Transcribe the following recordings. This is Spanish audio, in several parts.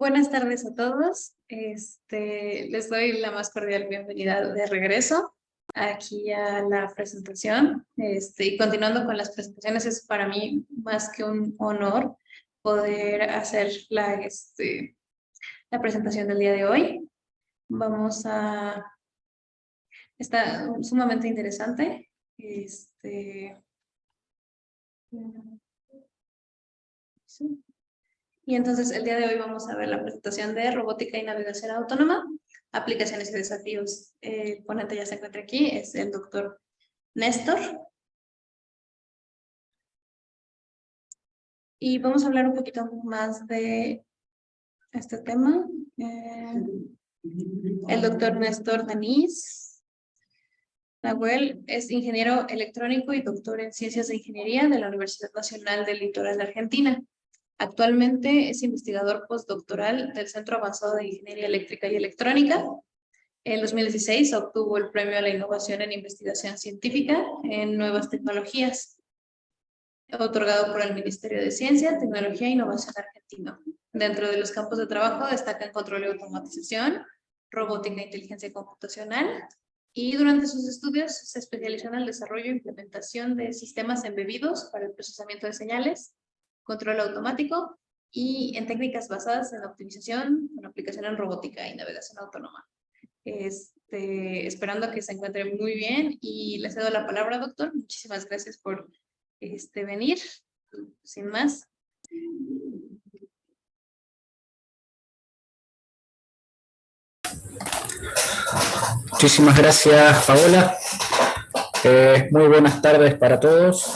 Buenas tardes a todos. Les doy la más cordial bienvenida de regreso aquí a la presentación. Y continuando con las presentaciones, es para mí más que un honor poder hacer la presentación del día de hoy. Está sumamente interesante. Sí. Y entonces el día de hoy vamos a ver la presentación de robótica y navegación autónoma, aplicaciones y desafíos. El ponente ya se encuentra aquí, es el doctor Néstor. Y vamos a hablar un poquito más de este tema. El doctor Néstor Denis Nahuel es ingeniero electrónico y doctor en ciencias de ingeniería de la Universidad Nacional del Litoral de Argentina. Actualmente es investigador postdoctoral del Centro Avanzado de Ingeniería Eléctrica y Electrónica. En 2016 obtuvo el Premio a la Innovación en Investigación Científica en Nuevas Tecnologías, otorgado por el Ministerio de Ciencia, Tecnología e Innovación argentino. Dentro de los campos de trabajo destacan control y automatización, robótica e inteligencia computacional, y durante sus estudios se especializó en el desarrollo e implementación de sistemas embebidos para el procesamiento de señales, control automático y en técnicas basadas en optimización con aplicación en robótica y navegación autónoma. Esperando que se encuentre muy bien y le cedo la palabra, doctor. Muchísimas gracias por venir. Sin más. Muchísimas gracias, Paola. Muy buenas tardes para todos.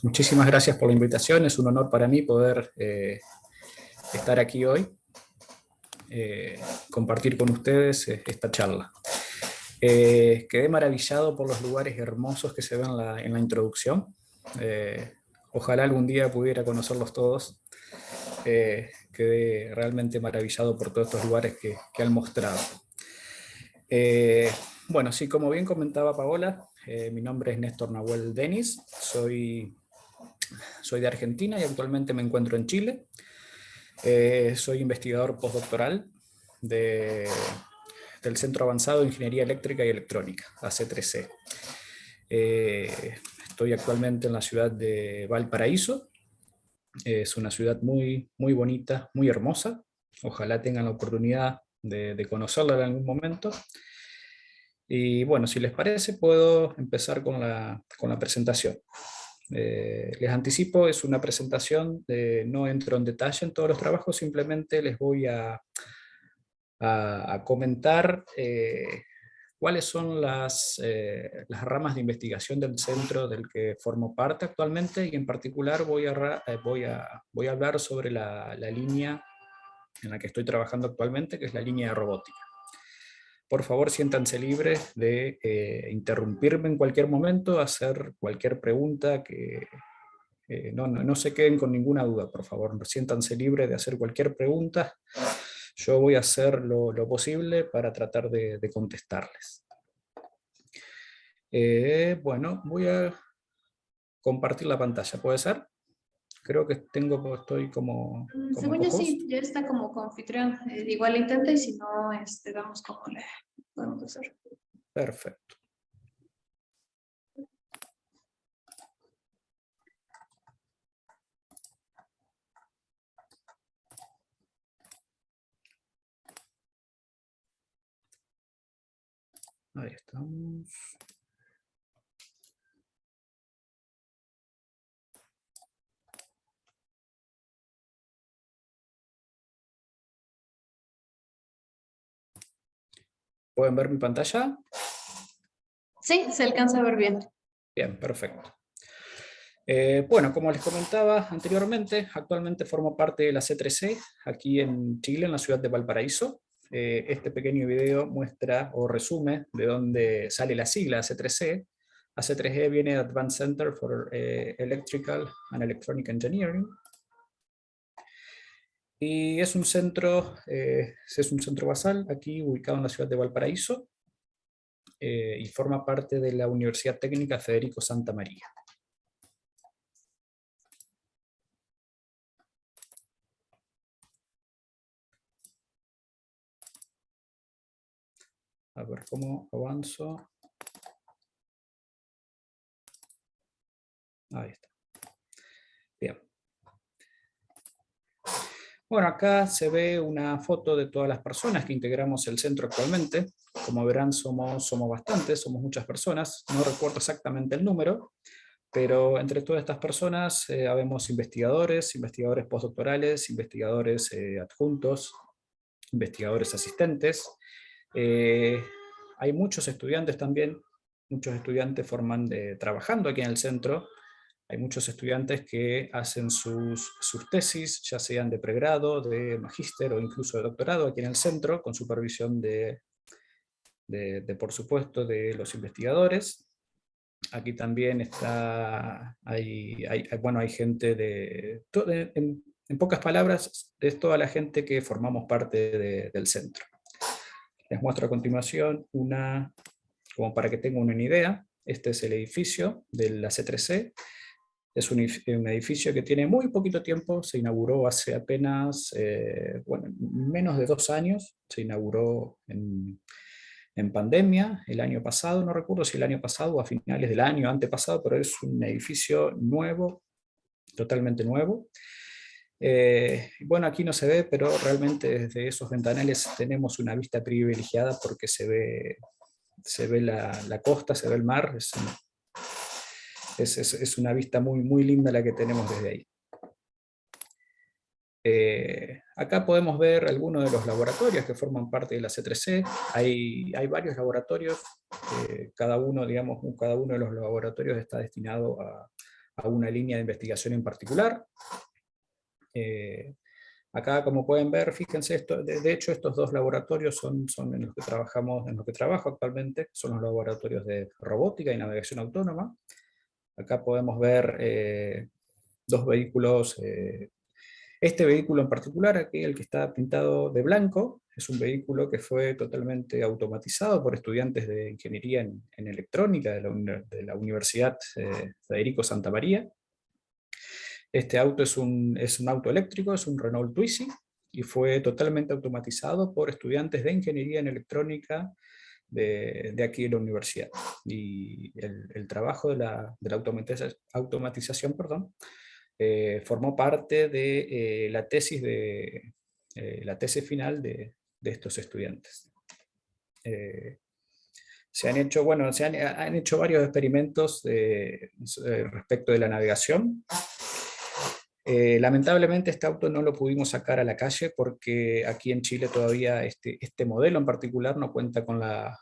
Muchísimas gracias por la invitación. Es un honor para mí poder estar aquí hoy, compartir con ustedes esta charla. Quedé maravillado por los lugares hermosos que se ven en la introducción. Ojalá algún día pudiera conocerlos todos. Quedé realmente maravillado por todos estos lugares que han mostrado. Bueno, sí, como bien comentaba Paola, mi nombre es Néstor Nahuel Denis, soy de Argentina y actualmente me encuentro en Chile. Soy investigador postdoctoral del Centro Avanzado de Ingeniería Eléctrica y Electrónica, AC3C. Estoy actualmente en la ciudad de Valparaíso. Es una ciudad muy, muy bonita, muy hermosa. Ojalá tengan la oportunidad de conocerla en algún momento. Y bueno, si les parece, puedo empezar con la presentación. Les anticipo, es una presentación, no entro en detalle en todos los trabajos, simplemente les voy a comentar cuáles son las ramas de investigación del centro del que formo parte actualmente, y en particular voy a hablar sobre la línea en la que estoy trabajando actualmente, que es la línea de robótica. Por favor, siéntanse libres de interrumpirme en cualquier momento, hacer cualquier pregunta, que no se queden con ninguna duda, por favor. Siéntanse libres de hacer cualquier pregunta. Yo voy a hacer lo posible para tratar de contestarles. Bueno, voy a compartir la pantalla, ¿puede ser? Creo que estoy como Según yo sí, ya está como anfitrión. Igual intenta y si no, vamos como le podemos hacer. Perfecto. Ahí estamos. ¿Pueden ver mi pantalla? Sí, se alcanza a ver bien. Bien, perfecto. Bueno, como les comentaba anteriormente, actualmente formo parte de la C3C, aquí en Chile, en la ciudad de Valparaíso. Este pequeño video muestra o resume de dónde sale la sigla AC3C. AC3E viene de Advanced Center for Electrical and Electronic Engineering. Y es un centro basal aquí ubicado en la ciudad de Valparaíso, y forma parte de la Universidad Técnica Federico Santa María. A ver cómo avanzo. Ahí está. Bien. Bueno, acá se ve una foto de todas las personas que integramos el centro actualmente. Como verán, somos bastantes, somos muchas personas. No recuerdo exactamente el número, pero entre todas estas personas habemos investigadores postdoctorales, investigadores adjuntos, investigadores asistentes. Hay muchos estudiantes también, muchos estudiantes trabajando aquí en el centro. Hay muchos estudiantes que hacen sus tesis, ya sean de pregrado, de magíster o incluso de doctorado aquí en el centro, con supervisión por supuesto, de los investigadores. Aquí también hay gente en pocas palabras, es toda la gente que formamos parte del centro. Les muestro a continuación como para que tengan una idea. Este es el edificio de la C3C. Es un edificio que tiene muy poquito tiempo, se inauguró hace apenas, menos de 2 años, se inauguró en pandemia el año pasado, no recuerdo si el año pasado o a finales del año antepasado, pero es un edificio nuevo, totalmente nuevo. Bueno, aquí no se ve, pero realmente desde esos ventanales tenemos una vista privilegiada porque se ve la costa, se ve el mar, es una vista muy, muy linda la que tenemos desde ahí. Acá podemos ver algunos de los laboratorios que forman parte de la C3C. Hay varios laboratorios, cada uno de los laboratorios está destinado a una línea de investigación en particular. Acá, como pueden ver, fíjense, de hecho estos 2 laboratorios son en los que trabajo actualmente, son los laboratorios de robótica y navegación autónoma. Acá podemos ver 2 vehículos. Este vehículo en particular, aquí el que está pintado de blanco, es un vehículo que fue totalmente automatizado por estudiantes de ingeniería en electrónica de la Universidad Federico Santa María. Este auto es un auto eléctrico, es un Renault Twizy, y fue totalmente automatizado por estudiantes de ingeniería en electrónica de aquí de la universidad. Y el trabajo de la automatización, formó parte de la tesis final de estos estudiantes. Han hecho varios experimentos respecto de la navegación. Lamentablemente este auto no lo pudimos sacar a la calle porque aquí en Chile todavía este modelo en particular no cuenta con la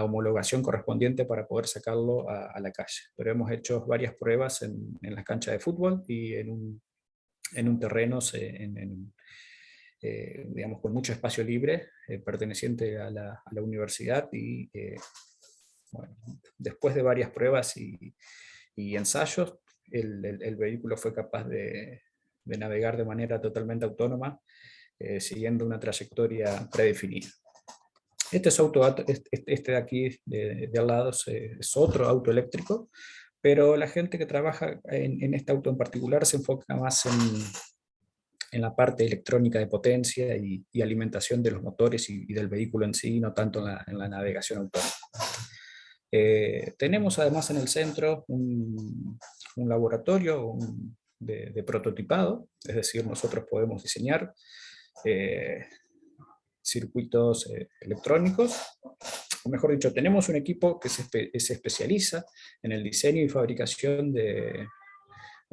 homologación correspondiente para poder sacarlo a la calle. Pero hemos hecho varias pruebas en las canchas de fútbol y en un terreno digamos, con mucho espacio libre perteneciente a la universidad, y bueno, después de varias pruebas y ensayos, el vehículo fue capaz de navegar de manera totalmente autónoma, siguiendo una trayectoria predefinida. Este de aquí, de al lado, es otro auto eléctrico, pero la gente que trabaja en este auto en particular se enfoca más en la parte electrónica de potencia y alimentación de los motores y del vehículo en sí, no tanto en la navegación autónoma. Tenemos además en el centro un laboratorio de prototipado, es decir, nosotros podemos diseñar circuitos electrónicos, o mejor dicho, tenemos un equipo que se especializa en el diseño y fabricación de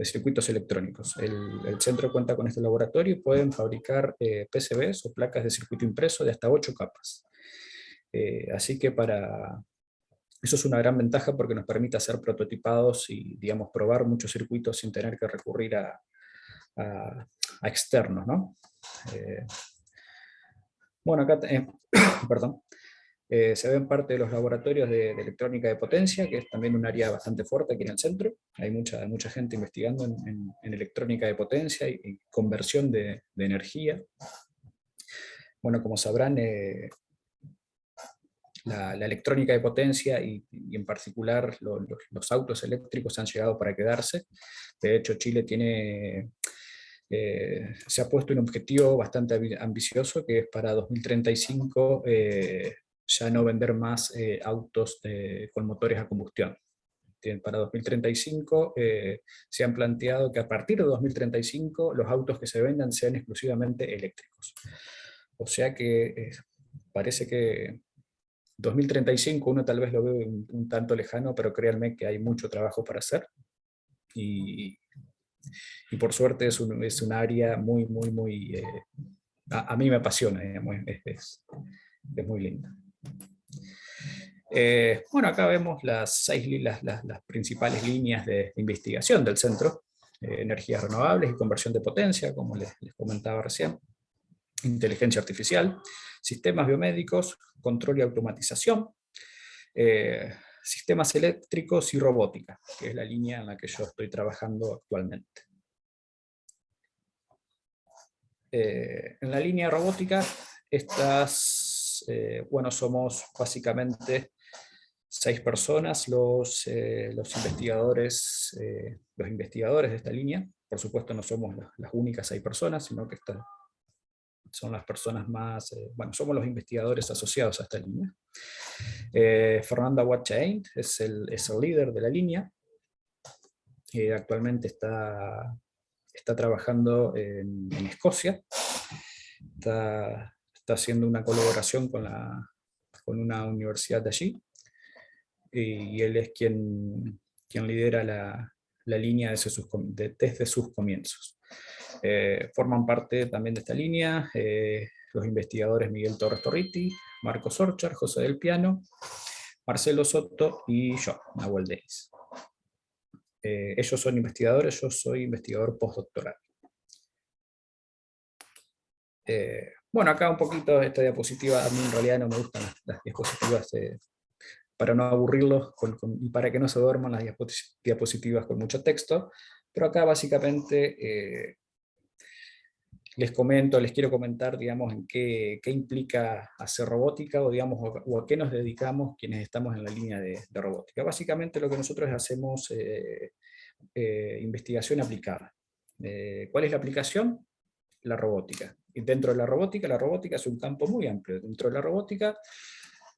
circuitos electrónicos. El centro cuenta con este laboratorio y pueden fabricar PCBs o placas de circuito impreso de hasta 8 capas. Así que eso es una gran ventaja porque nos permite hacer prototipados y, digamos, probar muchos circuitos sin tener que recurrir a externos, ¿no? Bueno, acá perdón. Se ven parte de los laboratorios de electrónica de potencia, que es también un área bastante fuerte aquí en el centro. Hay mucha gente investigando en electrónica de potencia y conversión de energía. Bueno, como sabrán, la electrónica de potencia y en particular los autos eléctricos han llegado para quedarse. De hecho, Chile se ha puesto un objetivo bastante ambicioso, que es para 2035 ya no vender más autos con motores a combustión. Para 2035 se han planteado que a partir de 2035 los autos que se vendan sean exclusivamente eléctricos. O sea que parece que 2035 uno tal vez lo ve un tanto lejano, pero créanme que hay mucho trabajo para hacer. Y por suerte es un área muy a mí me apasiona, digamos, es muy linda. Bueno, acá vemos las principales líneas de investigación del centro: energías renovables y conversión de potencia, como les comentaba recién, inteligencia artificial, sistemas biomédicos, control y automatización, sistemas eléctricos y robótica, que es la línea en la que yo estoy trabajando actualmente. En la línea robótica, bueno, somos básicamente 6 personas los investigadores de esta línea. Por supuesto no somos las únicas 6 personas, sino que son las personas más, bueno, somos los investigadores asociados a esta línea. Fernanda Wachain es el líder de la línea. Actualmente está trabajando en Escocia. Está haciendo una colaboración con una universidad de allí. Y él es quien lidera la línea desde sus comienzos. Forman parte también de esta línea los investigadores Miguel Torres Torriti, Marcos Orchar, José del Piano, Marcelo Soto y yo, Nahuel Denis. Ellos son investigadores, yo soy investigador postdoctoral. Bueno, acá un poquito esta diapositiva, a mí en realidad no me gustan las diapositivas para no aburrirlos y para que no se duerman las diapositivas con mucho texto, pero acá básicamente les quiero comentar, digamos, en qué implica hacer robótica, o digamos, o a qué nos dedicamos quienes estamos en la línea de robótica. Básicamente lo que nosotros hacemos investigación aplicada. ¿Cuál es la aplicación? La robótica. Y dentro de la robótica es un campo muy amplio. Dentro de la robótica,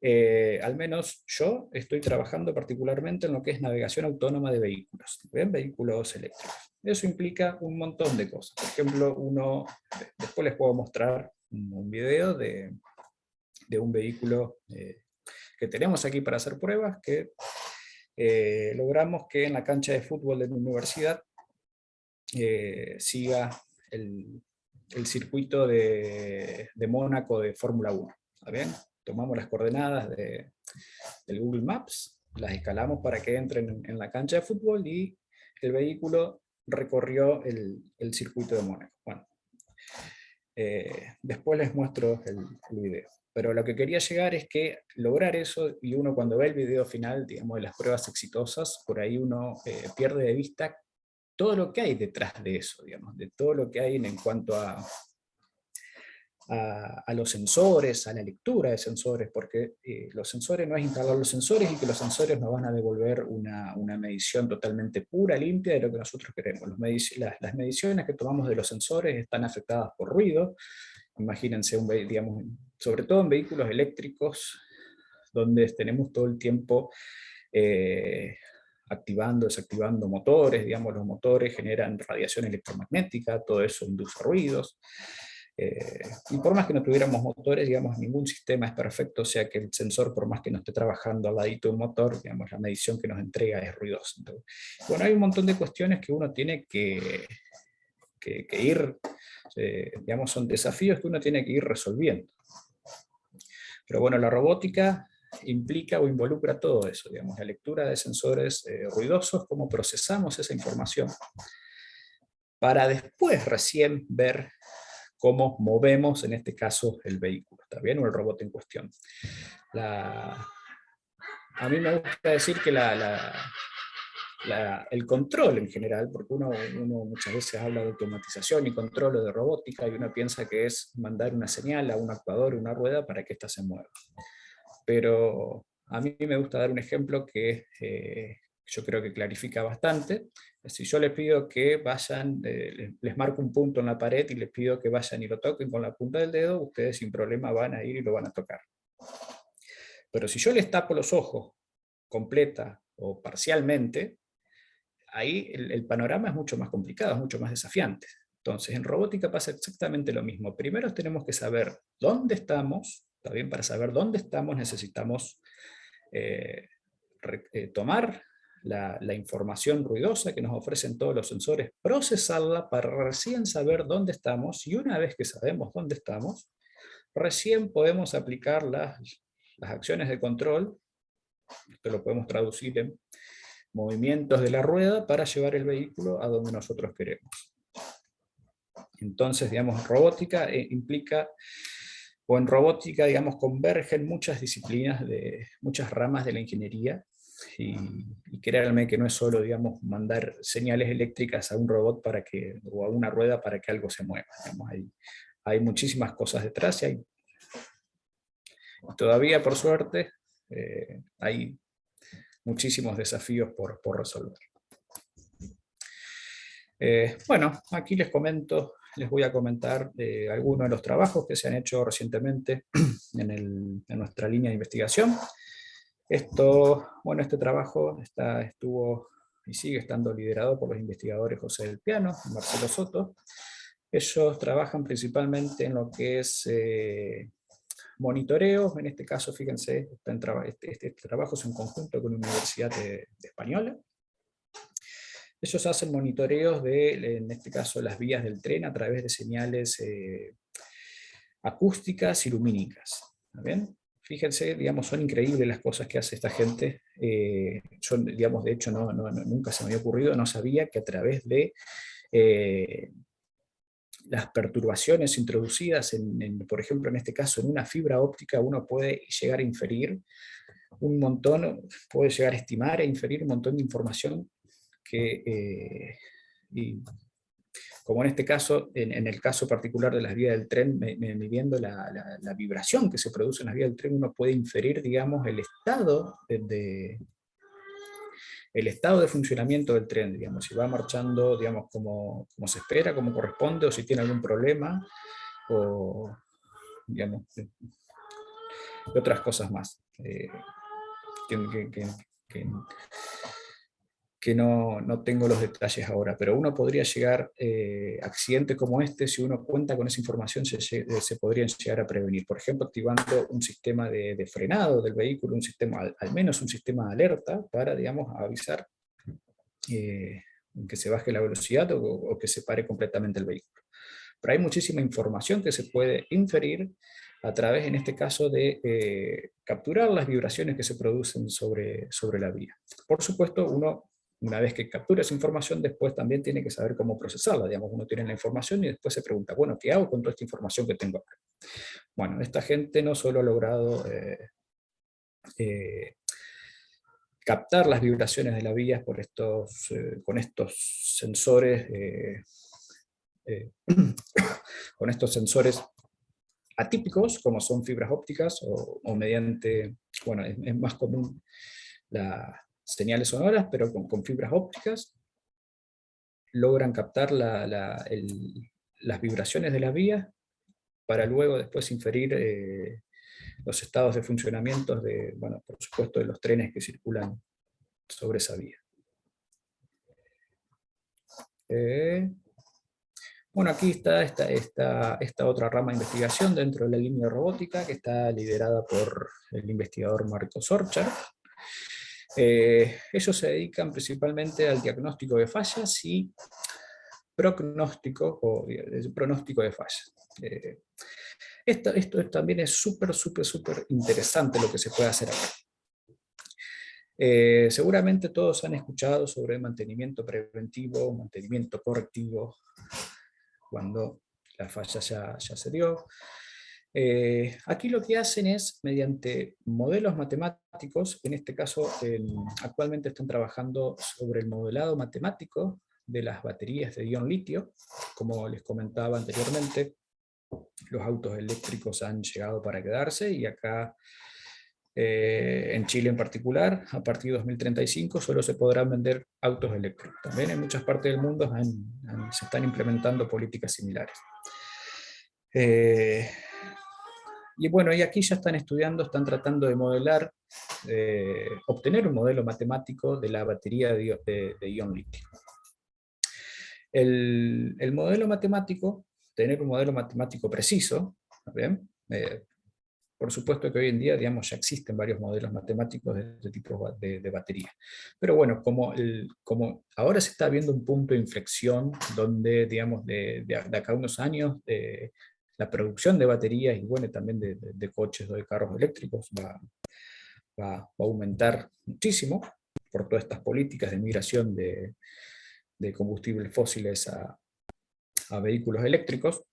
al menos yo estoy trabajando particularmente en lo que es navegación autónoma de vehículos, vehículos eléctricos. Eso implica un montón de cosas. Por ejemplo, después les puedo mostrar un video de un vehículo que tenemos aquí para hacer pruebas, que logramos que en la cancha de fútbol de la universidad siga el circuito de Mónaco de Fórmula 1. ¿Está bien? Tomamos las coordenadas del Google Maps, las escalamos para que entren en la cancha de fútbol, y el vehículo recorrió el circuito de Mónaco. Bueno, después les muestro el video. Pero lo que quería llegar es que lograr eso, y uno cuando ve el video final, digamos, de las pruebas exitosas, por ahí uno pierde de vista todo lo que hay detrás de eso, digamos, de todo lo que hay en cuanto a los sensores, a la lectura de sensores, porque los sensores no es instalar los sensores y que los sensores nos van a devolver una medición totalmente pura, limpia de lo que nosotros queremos. Las mediciones que tomamos de los sensores están afectadas por ruido. Imagínense, digamos, sobre todo en vehículos eléctricos, donde tenemos todo el tiempo activando, desactivando motores, digamos, los motores generan radiación electromagnética, todo eso induce ruidos. Y por más que no tuviéramos motores, digamos, ningún sistema es perfecto, o sea que el sensor, por más que no esté trabajando al ladito de un motor, digamos, la medición que nos entrega es ruidosa. Entonces, bueno, hay un montón de cuestiones que uno tiene que ir, digamos, son desafíos que uno tiene que ir resolviendo. Pero bueno, la robótica implica o involucra todo eso, digamos, la lectura de sensores ruidosos, cómo procesamos esa información, para después recién ver cómo movemos, en este caso, el vehículo, ¿está bien? O el robot en cuestión. A mí me gusta decir que el control en general, porque uno muchas veces habla de automatización y control o de robótica, y uno piensa que es mandar una señal a un actuador, una rueda, para que ésta se mueva. Pero a mí me gusta dar un ejemplo que yo creo que clarifica bastante. Si yo les pido que vayan, les marco un punto en la pared y les pido que vayan y lo toquen con la punta del dedo, ustedes sin problema van a ir y lo van a tocar. Pero si yo les tapo los ojos completa o parcialmente, ahí el panorama es mucho más complicado, es mucho más desafiante. Entonces, en robótica pasa exactamente lo mismo. Primero tenemos que saber dónde estamos. Está bien, para saber dónde estamos necesitamos tomar la información ruidosa que nos ofrecen todos los sensores, procesarla para recién saber dónde estamos, y una vez que sabemos dónde estamos, recién podemos aplicar las acciones de control. Esto lo podemos traducir en movimientos de la rueda para llevar el vehículo a donde nosotros queremos. Entonces, digamos, robótica implica, o en robótica, digamos, convergen muchas disciplinas, muchas ramas de la ingeniería, y créanme que no es solo, digamos, mandar señales eléctricas a un robot o a una rueda para que algo se mueva. Digamos, hay muchísimas cosas detrás, y todavía, por suerte, hay muchísimos desafíos por resolver. Bueno, aquí les voy a comentar algunos de los trabajos que se han hecho recientemente en nuestra línea de investigación. Este trabajo estuvo y sigue estando liderado por los investigadores José del Piano y Marcelo Soto. Ellos trabajan principalmente en lo que es monitoreo. En este caso, fíjense, este trabajo es en conjunto con la Universidad de Española. Ellos hacen monitoreos en este caso, las vías del tren a través de señales acústicas y lumínicas. ¿Está bien? Fíjense, digamos, son increíbles las cosas que hace esta gente. Yo, digamos, de hecho, nunca se me había ocurrido, no sabía que a través de las perturbaciones introducidas, por ejemplo, en este caso, en una fibra óptica, uno puede llegar a inferir un montón, puede llegar a estimar e inferir un montón de información y como en este caso, en el caso particular de las vías del tren, midiendo la vibración que se produce en las vías del tren, uno puede inferir, digamos, el estado de funcionamiento del tren, digamos, si va marchando, digamos, como se espera, como corresponde, o si tiene algún problema, o, digamos, y otras cosas más. Que no tengo los detalles ahora, pero uno podría llegar, accidentes como este, si uno cuenta con esa información, se podrían llegar a prevenir. Por ejemplo, activando un sistema de frenado del vehículo, al menos un sistema de alerta para, digamos, avisar que se baje la velocidad o que se pare completamente el vehículo. Pero hay muchísima información que se puede inferir a través, en este caso, de capturar las vibraciones que se producen sobre la vía. Por supuesto, una vez que captura esa información, después también tiene que saber cómo procesarla. Digamos, uno tiene la información y después se pregunta, bueno, ¿qué hago con toda esta información que tengo acá? Bueno, esta gente no solo ha logrado captar las vibraciones de la vía con estos sensores, con estos sensores atípicos, como son fibras ópticas, o mediante, bueno, es más común las señales sonoras, pero con fibras ópticas logran captar las vibraciones de las vías para luego después inferir los estados de funcionamiento bueno, por supuesto, de los trenes que circulan sobre esa vía. Bueno, aquí está esta otra rama de investigación dentro de la línea de robótica, que está liderada por el investigador Marcos Orchard. Ellos se dedican principalmente al diagnóstico de fallas y pronóstico de fallas. Esto también es súper interesante lo que se puede hacer acá. Seguramente todos han escuchado sobre mantenimiento preventivo, mantenimiento correctivo, cuando la falla ya se dio. Aquí lo que hacen es, mediante modelos matemáticos, en este caso actualmente están trabajando sobre el modelado matemático de las baterías de ion litio. Como les comentaba anteriormente, los autos eléctricos han llegado para quedarse, y acá en Chile en particular, a partir de 2035 solo se podrán vender autos eléctricos. También en muchas partes del mundo se están implementando políticas similares. Y bueno, y aquí ya están estudiando, están tratando de modelar, obtener un modelo matemático de la batería de ion litio. El modelo matemático, tener un modelo matemático preciso, ¿bien? Por supuesto que hoy en día, digamos, ya existen varios modelos matemáticos de este tipo de batería. Pero bueno, como ahora se está viendo un punto de inflexión donde, digamos, de acá a unos años, la producción de baterías y bueno, también de coches o de carros eléctricos va a aumentar muchísimo por todas estas políticas de migración de combustibles fósiles a vehículos eléctricos.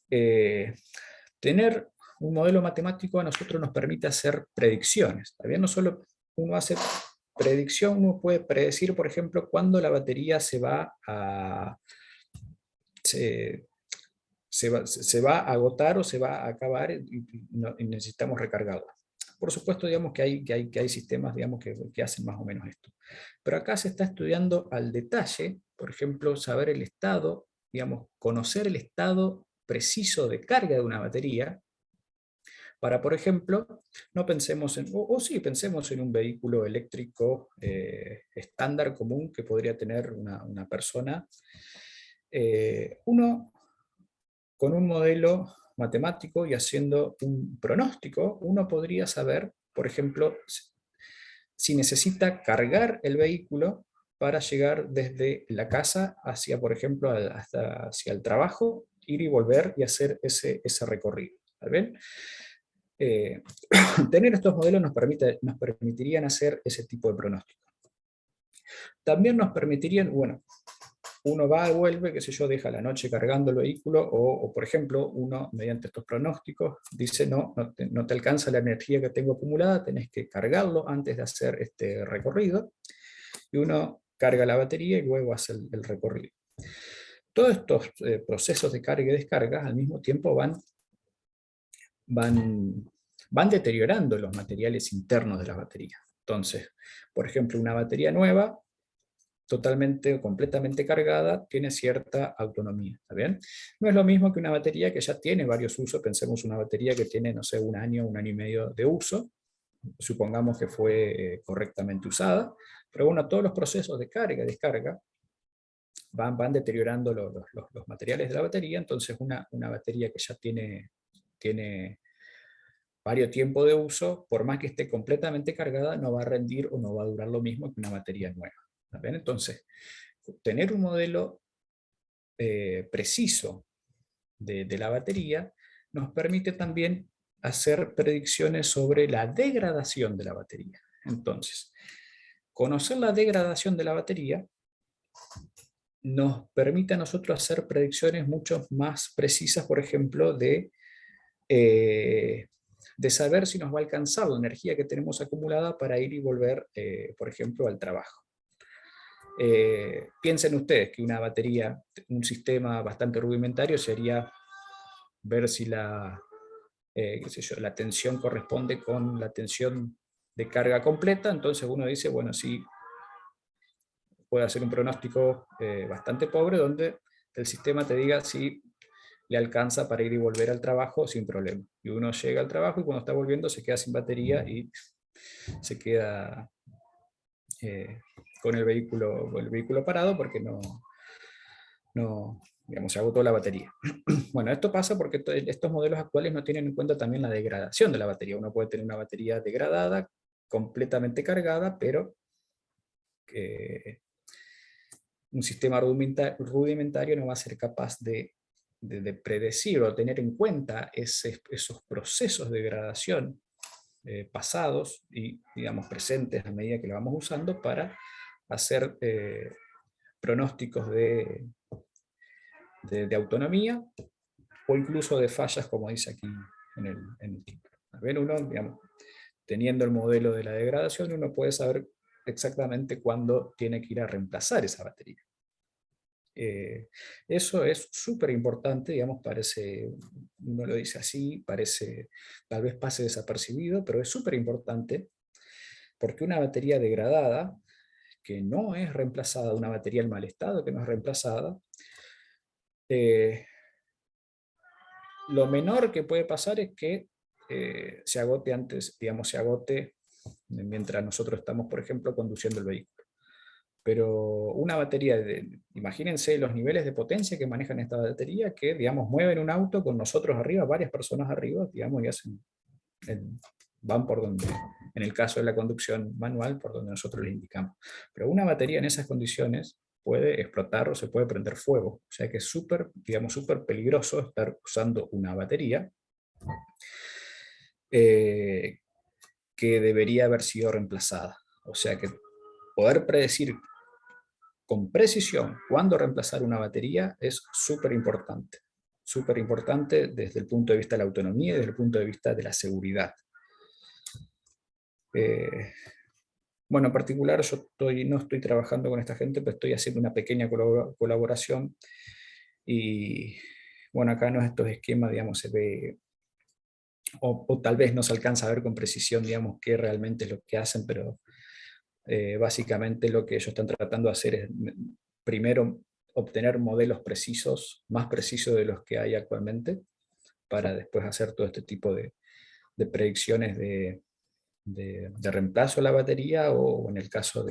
Tener un modelo matemático a nosotros nos permite hacer predicciones. También no solo uno hace predicción, uno puede predecir, por ejemplo, cuándo la batería se va a agotar o se va a acabar y necesitamos recargarla. Por supuesto, digamos que hay sistemas, digamos, que hacen más o menos esto. Pero acá se está estudiando al detalle, por ejemplo, saber el estado, digamos, conocer el estado preciso de carga de una batería, para, por ejemplo, no pensemos en, o sí, pensemos en un vehículo eléctrico estándar común que podría tener una persona. Uno, con un modelo matemático y haciendo un pronóstico, uno podría saber, por ejemplo, si necesita cargar el vehículo para llegar desde la casa hacia, por ejemplo, hacia el trabajo, ir y volver y hacer ese recorrido. ¿Bien? Tener estos modelos nos permitirían hacer ese tipo de pronóstico. También nos permitirían, bueno, uno va y vuelve, qué sé yo, deja la noche cargando el vehículo, o por ejemplo, uno mediante estos pronósticos dice, no te alcanza la energía que tengo acumulada, tenés que cargarlo antes de hacer este recorrido, y uno carga la batería y luego hace el recorrido. Todos estos procesos de carga y descarga al mismo tiempo van deteriorando los materiales internos de la batería. Entonces, por ejemplo, una batería nueva, totalmente o completamente cargada, tiene cierta autonomía, ¿está bien? No es lo mismo que una batería que ya tiene varios usos. Pensemos una batería que tiene, no sé, un año y medio de uso, supongamos que fue correctamente usada, pero bueno, todos los procesos de carga y descarga van deteriorando los materiales de la batería. Entonces una batería que ya tiene varios tiempos de uso, por más que esté completamente cargada, no va a rendir o no va a durar lo mismo que una batería nueva. ¿Bien? Entonces, tener un modelo preciso de la batería nos permite también hacer predicciones sobre la degradación de la batería. Entonces, conocer la degradación de la batería nos permite a nosotros hacer predicciones mucho más precisas, por ejemplo, de saber si nos va a alcanzar la energía que tenemos acumulada para ir y volver, por ejemplo, al trabajo. Piensen ustedes que una batería, un sistema bastante rudimentario sería ver si la tensión corresponde con la tensión de carga completa. Entonces uno dice, bueno, sí, puede hacer un pronóstico bastante pobre donde el sistema te diga si le alcanza para ir y volver al trabajo sin problema. Y uno llega al trabajo y cuando está volviendo se queda sin batería y se queda con el vehículo parado porque digamos, se agotó la batería. Bueno, esto pasa porque estos modelos actuales no tienen en cuenta también la degradación de la batería. Uno puede tener una batería degradada, completamente cargada, pero un sistema rudimentario no va a ser capaz de predecir o tener en cuenta esos procesos de degradación pasados y, digamos, presentes a medida que lo vamos usando para hacer pronósticos de autonomía o incluso de fallas, como dice aquí en el título. Uno, digamos, teniendo el modelo de la degradación, uno puede saber exactamente cuándo tiene que ir a reemplazar esa batería. Eso es súper importante, digamos, uno lo dice así, tal vez pase desapercibido, pero es súper importante porque una batería degradada, que no es reemplazada, una batería en mal estado que no es reemplazada, lo menor que puede pasar es que se agote antes, digamos, se agote mientras nosotros estamos, por ejemplo, conduciendo el vehículo. Pero una batería, imagínense los niveles de potencia que manejan esta batería, que, digamos, mueven un auto con nosotros arriba, varias personas arriba, digamos, y hacen, van por donde, en el caso de la conducción manual, por donde nosotros les indicamos. Pero una batería en esas condiciones puede explotar o se puede prender fuego. O sea que es súper, digamos, súper peligroso estar usando una batería que debería haber sido reemplazada. O sea que poder predecir con precisión cuándo reemplazar una batería es súper importante desde el punto de vista de la autonomía y desde el punto de vista de la seguridad. Bueno, en particular yo no estoy trabajando con esta gente, pero estoy haciendo una pequeña colaboración y bueno, acá en estos esquemas, digamos, se ve, o tal vez no se alcanza a ver con precisión, digamos, qué realmente es lo que hacen, pero básicamente lo que ellos están tratando de hacer es primero obtener modelos precisos, más precisos de los que hay actualmente, para después hacer todo este tipo de predicciones de reemplazo a la batería, o en el caso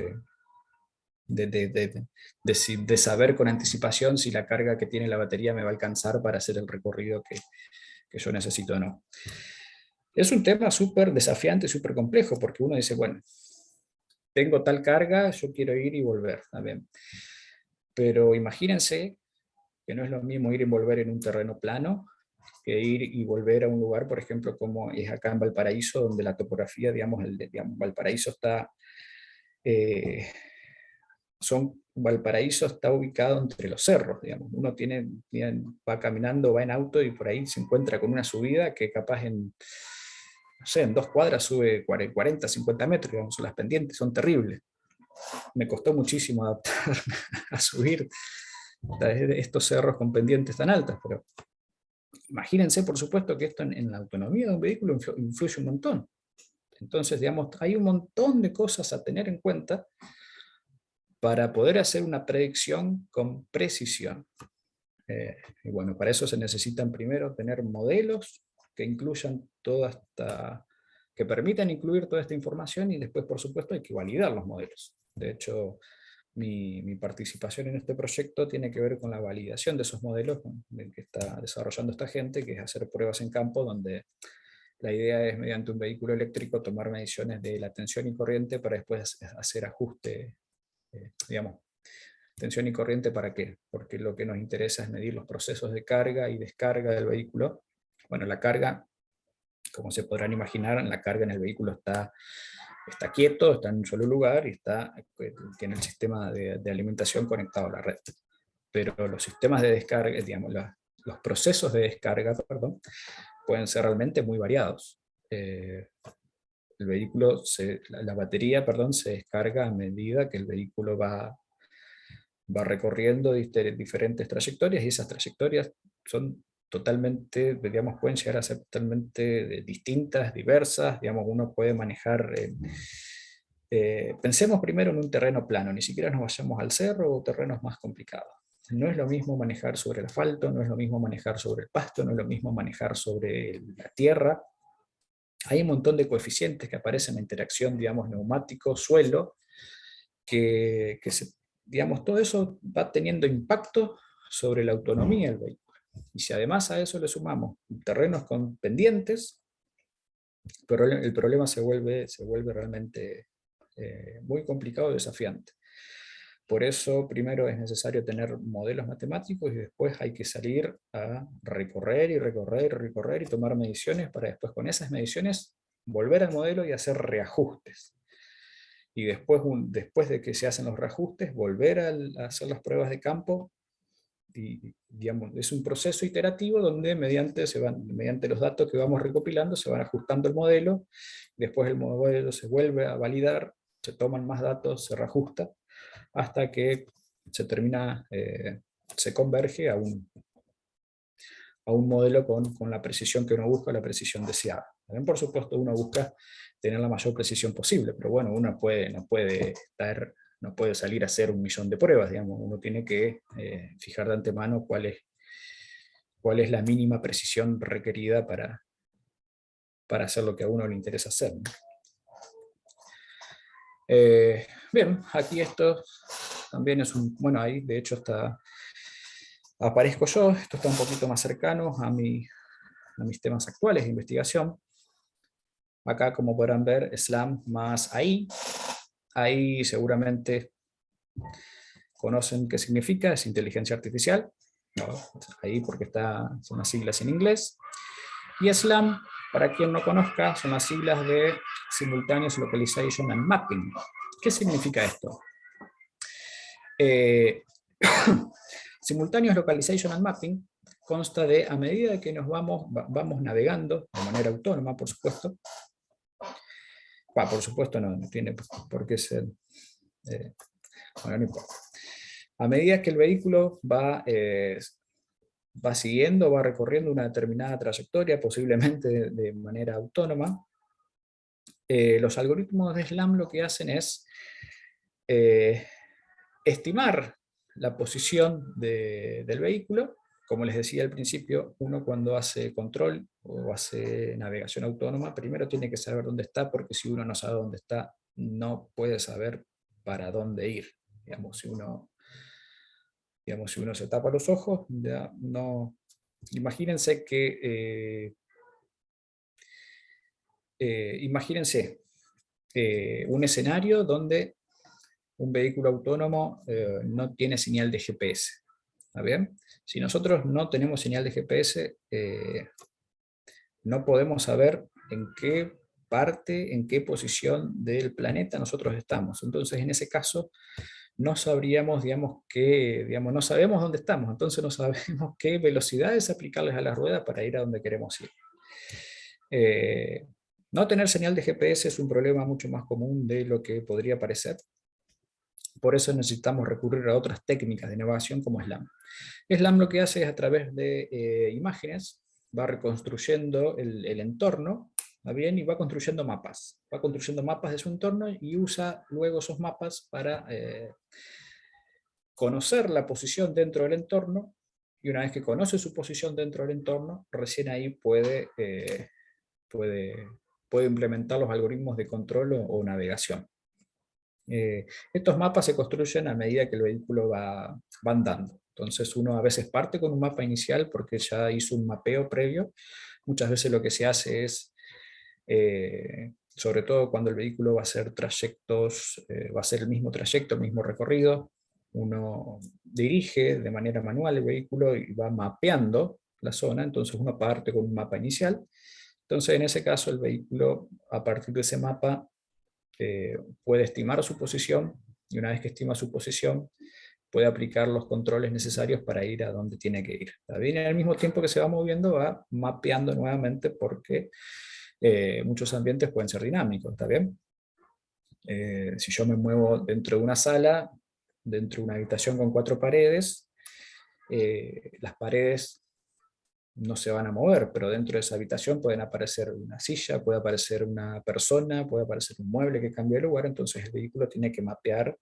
de saber con anticipación si la carga que tiene la batería me va a alcanzar para hacer el recorrido que yo necesito o no. Es un tema súper desafiante, súper complejo, porque uno dice, bueno, tengo tal carga, yo quiero ir y volver también. Pero imagínense que no es lo mismo ir y volver en un terreno plano que ir y volver a un lugar, por ejemplo, como es acá en Valparaíso, donde la topografía, digamos, Valparaíso está, Valparaíso está ubicado entre los cerros, digamos. Uno va caminando, va en auto y por ahí se encuentra con una subida que capaz no sé, en 2 cuadras sube 40, 50 metros, digamos, las pendientes son terribles. Me costó muchísimo adaptarme a subir estos cerros con pendientes tan altas, pero imagínense, por supuesto, que esto en la autonomía de un vehículo influye un montón. Entonces, digamos, hay un montón de cosas a tener en cuenta para poder hacer una predicción con precisión. Y bueno, para eso se necesitan primero tener modelos que incluyan que permitan incluir toda esta información, y después, por supuesto, hay que validar los modelos. De hecho, mi participación en este proyecto tiene que ver con la validación de esos modelos que está desarrollando esta gente, que es hacer pruebas en campo, donde la idea es, mediante un vehículo eléctrico, tomar mediciones de la tensión y corriente para después hacer ajuste, digamos, tensión y corriente. ¿Para qué? Porque lo que nos interesa es medir los procesos de carga y descarga del vehículo. Bueno, la carga, como se podrán imaginar, la carga en el vehículo está quieto, está en un solo lugar y tiene el sistema de alimentación conectado a la red. Pero los sistemas de descarga, digamos, los procesos de descarga, perdón, pueden ser realmente muy variados. El vehículo, la batería, perdón, se descarga a medida que el vehículo va recorriendo diferentes trayectorias, y esas trayectorias son totalmente, digamos, pueden llegar a ser totalmente distintas, diversas. Digamos, uno puede manejar, pensemos primero en un terreno plano, ni siquiera nos vayamos al cerro o terrenos más complicados. No es lo mismo manejar sobre el asfalto, no es lo mismo manejar sobre el pasto, no es lo mismo manejar sobre la tierra. Hay un montón de coeficientes que aparecen en la interacción, digamos, neumático-suelo, digamos, todo eso va teniendo impacto sobre la autonomía del vehículo. Y si además a eso le sumamos terrenos con pendientes, pero el problema se vuelve realmente muy complicado y desafiante. Por eso primero es necesario tener modelos matemáticos, y después hay que salir a recorrer y recorrer y recorrer y tomar mediciones, para después con esas mediciones volver al modelo y hacer reajustes. Y después de que se hacen los reajustes, volver a hacer las pruebas de campo. Y, digamos, es un proceso iterativo donde mediante los datos que vamos recopilando se van ajustando el modelo, después el modelo se vuelve a validar, se toman más datos, se reajusta, hasta que se termina, se converge a un modelo con la precisión que uno busca, la precisión deseada. También, por supuesto, uno busca tener la mayor precisión posible, pero bueno, uno no puede salir a hacer 1.000.000 de pruebas, digamos. Uno tiene que fijar de antemano cuál cuál es la mínima precisión requerida para hacer lo que a uno le interesa hacer, ¿no? Bien, aquí esto también es bueno, ahí de hecho aparezco yo, esto está un poquito más cercano a mis temas actuales de investigación. Acá, como podrán ver, SLAM más AI. AI seguramente conocen qué significa, es inteligencia artificial. No, ahí porque son las siglas en inglés. Y SLAM, para quien no conozca, son las siglas de Simultaneous Localization and Mapping. ¿Qué significa esto? Simultaneous Localization and Mapping consta de, a medida que nos vamos navegando, de manera autónoma, por supuesto, por supuesto no tiene por qué ser, bueno, no importa. A medida que el vehículo va siguiendo, va recorriendo una determinada trayectoria, posiblemente de manera autónoma, los algoritmos de SLAM lo que hacen es estimar la posición del vehículo. Como les decía al principio, uno cuando hace control o hace navegación autónoma, primero tiene que saber dónde está, porque si uno no sabe dónde está, no puede saber para dónde ir. Digamos, si uno se tapa los ojos, ya no. Imagínense que un escenario donde un vehículo autónomo no tiene señal de GPS. ¿Está bien? Si nosotros no tenemos señal de GPS, no podemos saber en qué parte, en qué posición del planeta nosotros estamos. Entonces, en ese caso, no sabríamos, no sabemos dónde estamos, entonces no sabemos qué velocidades aplicarles a la rueda para ir a donde queremos ir. No tener señal de GPS es un problema mucho más común de lo que podría parecer. Por eso necesitamos recurrir a otras técnicas de navegación como SLAM. SLAM lo que hace es, a través de imágenes, va reconstruyendo el entorno, ¿va bien? Y va construyendo mapas. Va construyendo mapas de su entorno y usa luego esos mapas para conocer la posición dentro del entorno, y una vez que conoce su posición dentro del entorno, recién ahí puede implementar los algoritmos de control o navegación. Estos mapas se construyen a medida que el vehículo va andando. Entonces uno a veces parte con un mapa inicial porque ya hizo un mapeo previo. Muchas veces lo que se hace es, sobre todo cuando el vehículo va a hacer trayectos, va a hacer el mismo trayecto, el mismo recorrido, uno dirige de manera manual el vehículo y va mapeando la zona. Entonces uno parte con un mapa inicial. Entonces en ese caso el vehículo, a partir de ese mapa, puede estimar su posición, y una vez que estima su posición puede aplicar los controles necesarios para ir a donde tiene que ir. También al mismo tiempo que se va moviendo va mapeando nuevamente, porque muchos ambientes pueden ser dinámicos, ¿está bien? Si yo me muevo dentro de una sala, dentro de una habitación con 4 paredes, las paredes no se van a mover, pero dentro de esa habitación pueden aparecer una silla, puede aparecer una persona, puede aparecer un mueble que cambia de lugar. Entonces el vehículo tiene que mapear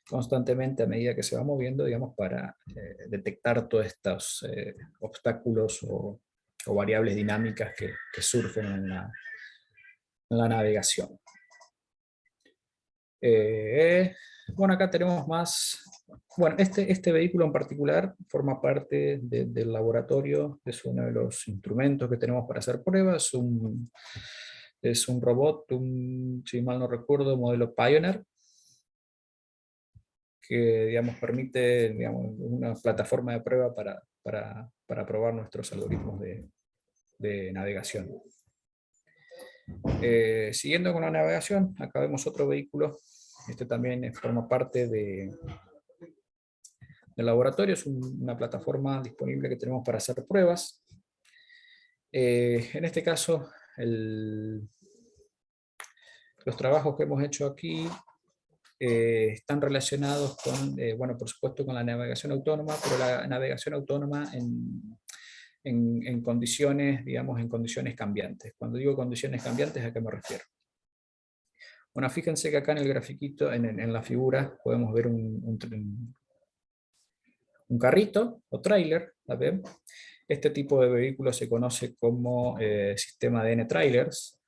constantemente a medida que se va moviendo, digamos, para detectar todos estos obstáculos o variables dinámicas que surgen en la navegación. Bueno, acá tenemos más. Bueno, este vehículo en particular forma parte del laboratorio, es uno de los instrumentos que tenemos para hacer pruebas. Es un robot, si mal no recuerdo, modelo Pioneer, que, digamos, permite, digamos, una plataforma de prueba para probar nuestros algoritmos de navegación. Siguiendo con la navegación, acá vemos otro vehículo. Este también forma parte del laboratorio, es una plataforma disponible que tenemos para hacer pruebas. En este caso, los trabajos que hemos hecho aquí están relacionados con, bueno, por supuesto con la navegación autónoma, pero la navegación autónoma en condiciones, digamos, en condiciones cambiantes. Cuando digo condiciones cambiantes, ¿a qué me refiero? Bueno, fíjense que acá en el grafiquito, en la figura, podemos ver un carrito o tráiler, ¿está bien? Este tipo de vehículo se conoce como sistema de N-Trailers.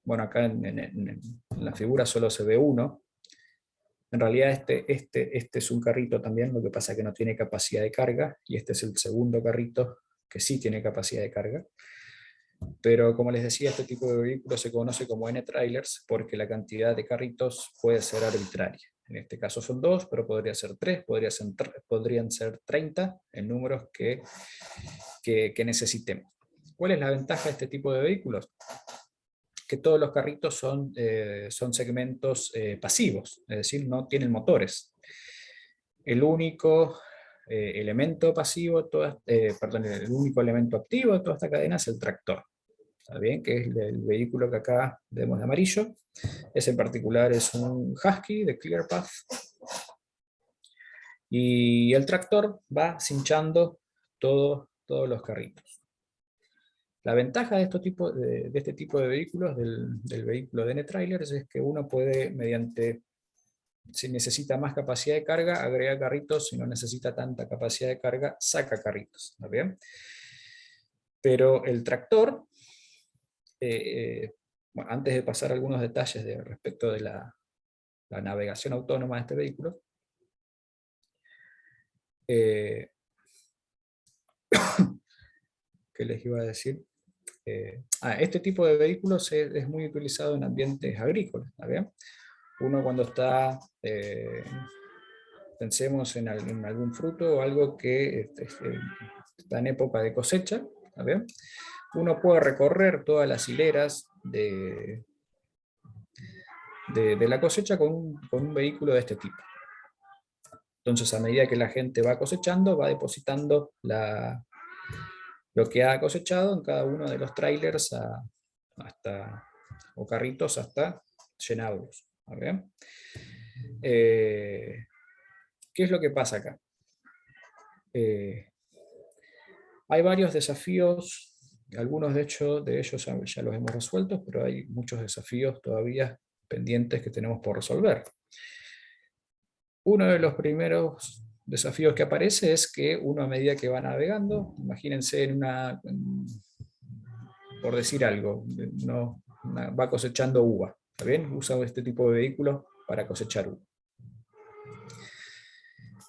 Bueno, acá en la figura solo se ve uno. En realidad este es un carrito también, lo que pasa es que no tiene capacidad de carga, y este es el segundo carrito que sí tiene capacidad de carga. Pero como les decía, este tipo de vehículos se conoce como N-Trailers porque la cantidad de carritos puede ser arbitraria. En este caso son 2, pero podría ser 3, podrían ser 30 en números que necesitemos. ¿Cuál es la ventaja de este tipo de vehículos? Que todos los carritos son segmentos pasivos, es decir, no tienen motores. El único elemento pasivo, el único elemento activo de toda esta cadena es el tractor. ¿Está bien? Que es el vehículo que acá vemos de amarillo. Ese en particular es un Husky de ClearPath. Y el tractor va cinchando todos los carritos. La ventaja de este tipo de vehículos, del vehículo de N-Trailers, es que uno puede, si necesita más capacidad de carga, agrega carritos; si no necesita tanta capacidad de carga, saca carritos. ¿Está bien? Pero el tractor, bueno, antes de pasar algunos detalles respecto de la navegación autónoma de este vehículo, ¿qué les iba a decir? Este tipo de vehículos es muy utilizado en ambientes agrícolas. ¿Está bien? Uno cuando está, pensemos en algún fruto o algo que está en época de cosecha, ¿está bien? Uno puede recorrer todas las hileras de la cosecha con un vehículo de este tipo. Entonces, a medida que la gente va cosechando, va depositando lo que ha cosechado en cada uno de los trailers o carritos hasta llenarlos. ¿Bien? ¿Qué es lo que pasa acá? Hay varios desafíos, algunos de ellos ya los hemos resuelto, pero hay muchos desafíos todavía pendientes que tenemos por resolver. Uno de los primeros desafíos que aparece es que uno, a medida que va navegando, imagínense por decir algo, va cosechando uva, ¿está bien? Usa este tipo de vehículos para cosechar uva.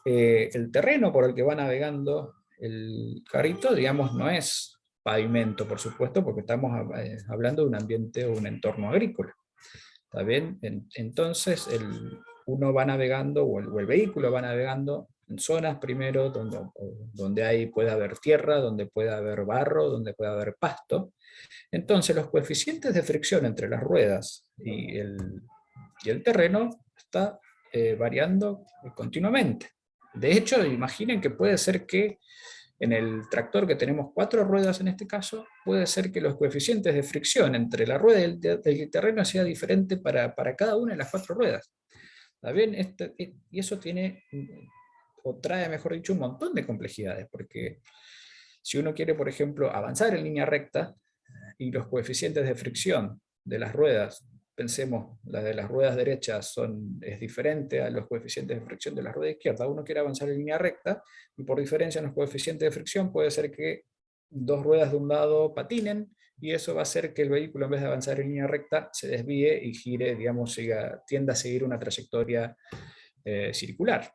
El terreno por el que va navegando el carrito, digamos, no es pavimento, por supuesto, porque estamos hablando de un ambiente o un entorno agrícola. ¿Está bien? Entonces uno va navegando, o el vehículo va navegando en zonas primero donde puede haber tierra, donde puede haber barro, donde puede haber pasto. Entonces los coeficientes de fricción entre las ruedas y el terreno está variando continuamente. De hecho, imaginen que puede ser que en el tractor, que tenemos 4 ruedas en este caso, puede ser que los coeficientes de fricción entre la rueda y el terreno sea diferente para cada una de las 4 ruedas. ¿Está bien? Y eso trae, mejor dicho, un montón de complejidades, porque si uno quiere, por ejemplo, avanzar en línea recta, y los coeficientes de fricción de las ruedas, pensemos, la de las ruedas derechas es diferente a los coeficientes de fricción de la rueda izquierda. Uno quiere avanzar en línea recta, y por diferencia en los coeficientes de fricción puede ser que 2 ruedas de un lado patinen, y eso va a hacer que el vehículo, en vez de avanzar en línea recta, se desvíe y gire, digamos, tienda a seguir una trayectoria circular.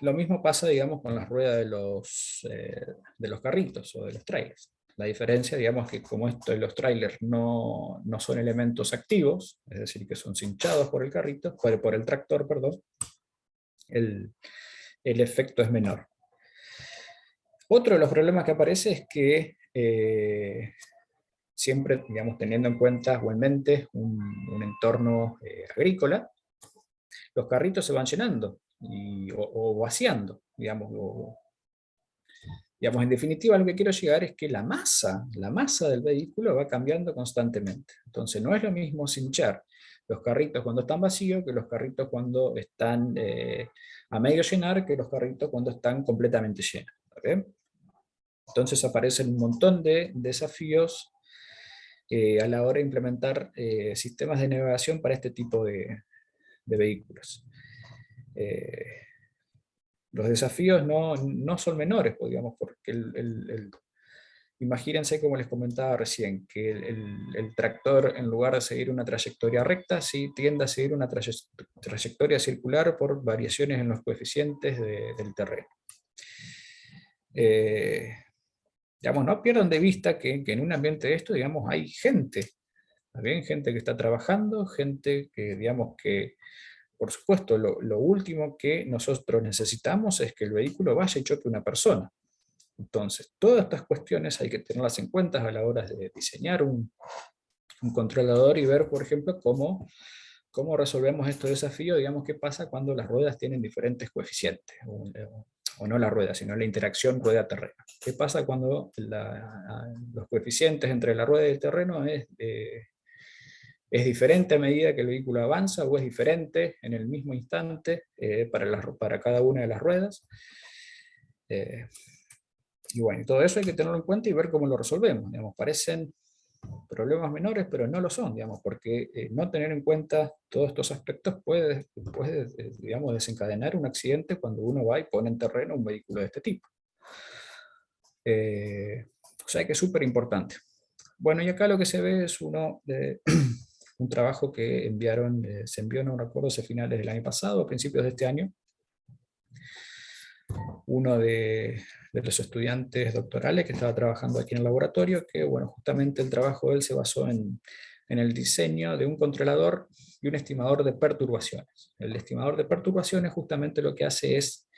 Lo mismo pasa, digamos, con las ruedas de los carritos o de los trailers. La diferencia, digamos, que como los trailers no son elementos activos, es decir, que son cinchados por el tractor, perdón, el efecto es menor. Otro de los problemas que aparece es que siempre, digamos, teniendo en cuenta o en mente un entorno agrícola, los carritos se van llenando o vaciando, digamos, en definitiva, lo que quiero llegar es que la masa del vehículo va cambiando constantemente. Entonces, no es lo mismo cinchar los carritos cuando están vacíos que los carritos cuando están a medio llenar, que los carritos cuando están completamente llenos. ¿Okay? Entonces aparecen un montón de desafíos a la hora de implementar sistemas de navegación para este tipo de vehículos. los desafíos no son menores, pues, digamos, porque imagínense, como les comentaba recién, que el tractor, en lugar de seguir una trayectoria recta, sí tiende a seguir una trayectoria circular por variaciones en los coeficientes del terreno. Digamos, no pierdan de vista que en un ambiente de esto, digamos, hay gente, ¿bien? Gente que está trabajando, gente que, digamos, que, por supuesto, lo último que nosotros necesitamos es que el vehículo vaya y choque a una persona. Entonces, todas estas cuestiones hay que tenerlas en cuenta a la hora de diseñar un controlador y ver, por ejemplo, cómo resolvemos estos desafíos, digamos, qué pasa cuando las ruedas tienen diferentes coeficientes, o no la rueda, sino la interacción rueda-terreno. ¿Qué pasa cuando los coeficientes entre la rueda y el terreno es diferente a medida que el vehículo avanza, o es diferente en el mismo instante para cada una de las ruedas? Y bueno, todo eso hay que tenerlo en cuenta y ver cómo lo resolvemos. Digamos, parecen problemas menores, pero no lo son, digamos, porque no tener en cuenta todos estos aspectos puede, digamos, desencadenar un accidente cuando uno va y pone en terreno un vehículo de este tipo. O sea que es súper importante. Bueno, y acá lo que se ve es un trabajo que se envió, no recuerdo si a finales del año pasado, a principios de este año. Uno de los estudiantes doctorales que estaba trabajando aquí en el laboratorio, que bueno, justamente el trabajo de él se basó en el diseño de un controlador y un estimador de perturbaciones. El estimador de perturbaciones justamente lo que hace es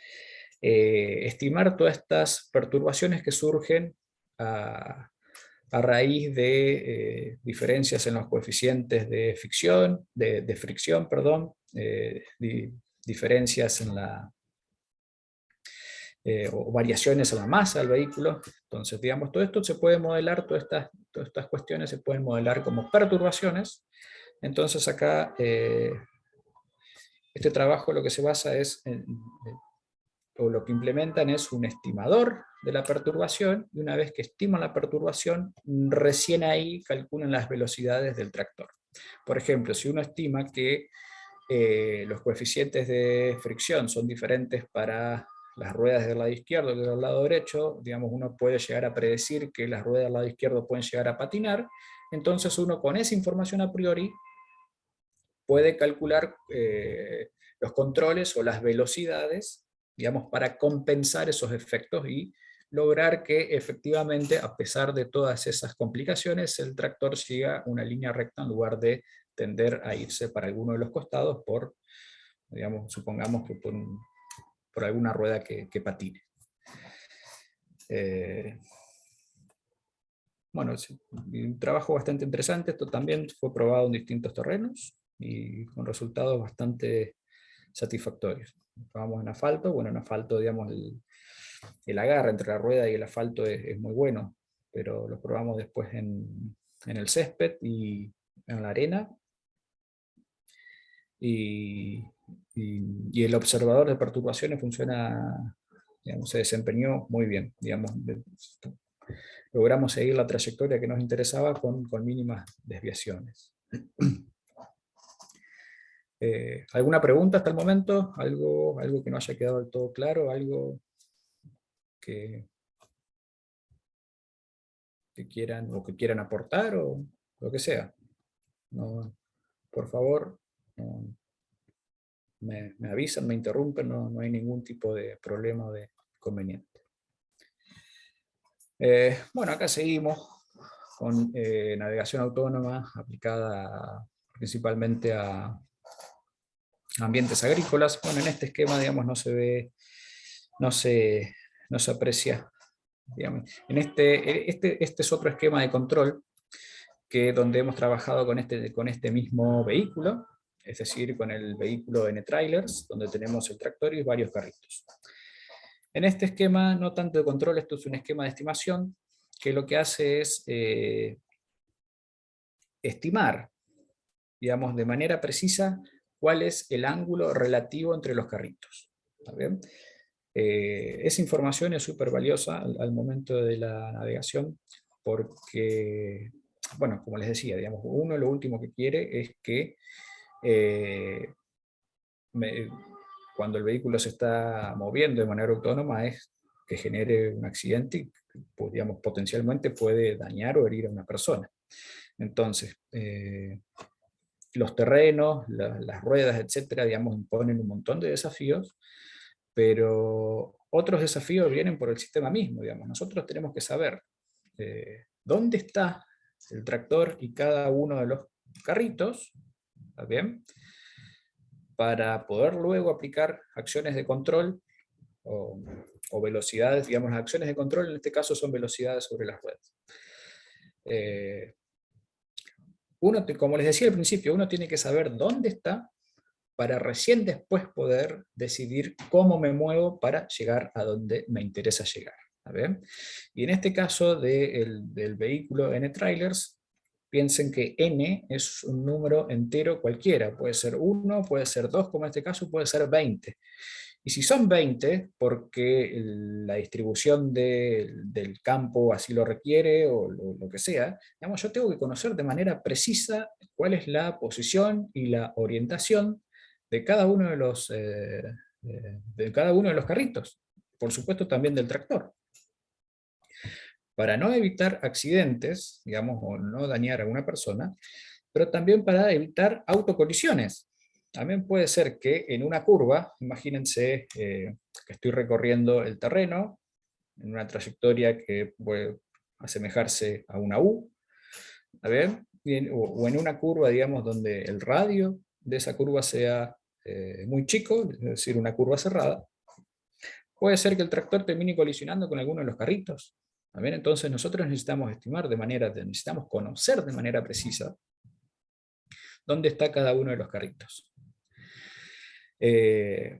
estimar todas estas perturbaciones que surgen a raíz de diferencias en los coeficientes de fricción, perdón, diferencias en o variaciones en la masa del vehículo. Entonces, digamos, todo esto se puede modelar, todas estas cuestiones se pueden modelar como perturbaciones. Entonces acá, este trabajo lo que se basa es o lo que implementan es un estimador de la perturbación, y una vez que estiman la perturbación, recién ahí calculan las velocidades del tractor. Por ejemplo, si uno estima que los coeficientes de fricción son diferentes para las ruedas del lado izquierdo que del lado derecho, digamos, uno puede llegar a predecir que las ruedas del lado izquierdo pueden llegar a patinar. Entonces uno, con esa información a priori, puede calcular los controles o las velocidades, digamos, para compensar esos efectos y lograr que efectivamente, a pesar de todas esas complicaciones, el tractor siga una línea recta en lugar de tender a irse para alguno de los costados digamos, supongamos que por alguna rueda que patine. Bueno, es un trabajo bastante interesante. Esto también fue probado en distintos terrenos y con resultados bastante satisfactorios. Vamos en asfalto, bueno, en asfalto, digamos, el agarre entre la rueda y el asfalto es muy bueno, pero lo probamos después en el césped y en la arena, y el observador de perturbaciones funciona, digamos, se desempeñó muy bien, digamos, logramos seguir la trayectoria que nos interesaba con mínimas desviaciones. ¿Alguna pregunta hasta el momento? ¿Algo que no haya quedado del todo claro? ¿Algo que quieran aportar, o lo que sea? No, por favor, no, me avisan, me interrumpen, no hay ningún tipo de problema o de inconveniente. Bueno, acá seguimos con navegación autónoma aplicada principalmente a ambientes agrícolas. Bueno, en este esquema, digamos, no se ve, no se aprecia, digamos. Este es otro esquema de control donde hemos trabajado con este mismo vehículo, es decir, con el vehículo N-Trailers, donde tenemos el tractor y varios carritos. En este esquema, no tanto de control, esto es un esquema de estimación, que lo que hace es estimar, digamos, de manera precisa cuál es el ángulo relativo entre los carritos. ¿Está bien? Esa información es súper valiosa al momento de la navegación, porque, bueno, como les decía, digamos, uno lo último que quiere es que cuando el vehículo se está moviendo de manera autónoma es que genere un accidente y, pues, digamos, potencialmente puede dañar o herir a una persona. Entonces, los terrenos, las ruedas, etcétera, digamos, imponen un montón de desafíos, pero otros desafíos vienen por el sistema mismo, digamos. Nosotros tenemos que saber dónde está el tractor y cada uno de los carritos, ¿está bien? Para poder luego aplicar acciones de control o velocidades, digamos, las acciones de control en este caso son velocidades sobre las ruedas. Como les decía al principio, uno tiene que saber dónde está para recién después poder decidir cómo me muevo para llegar a donde me interesa llegar. ¿Bien? Y en este caso del vehículo N-Trailers, piensen que N es un número entero cualquiera, puede ser 1, puede ser 2, como en este caso, puede ser 20. Y si son 20, porque la distribución del campo así lo requiere, o lo que sea, digamos, yo tengo que conocer de manera precisa cuál es la posición y la orientación de cada uno de cada uno de los carritos. Por supuesto también del tractor. Para no evitar accidentes, digamos, o no dañar a una persona, pero también para evitar autocolisiones. También puede ser que en una curva, imagínense que estoy recorriendo el terreno en una trayectoria que puede asemejarse a una U, ¿está bien? O en una curva, digamos, donde el radio de esa curva sea muy chico, es decir, una curva cerrada, puede ser que el tractor termine colisionando con alguno de los carritos. ¿Está bien? Entonces nosotros necesitamos conocer de manera precisa dónde está cada uno de los carritos.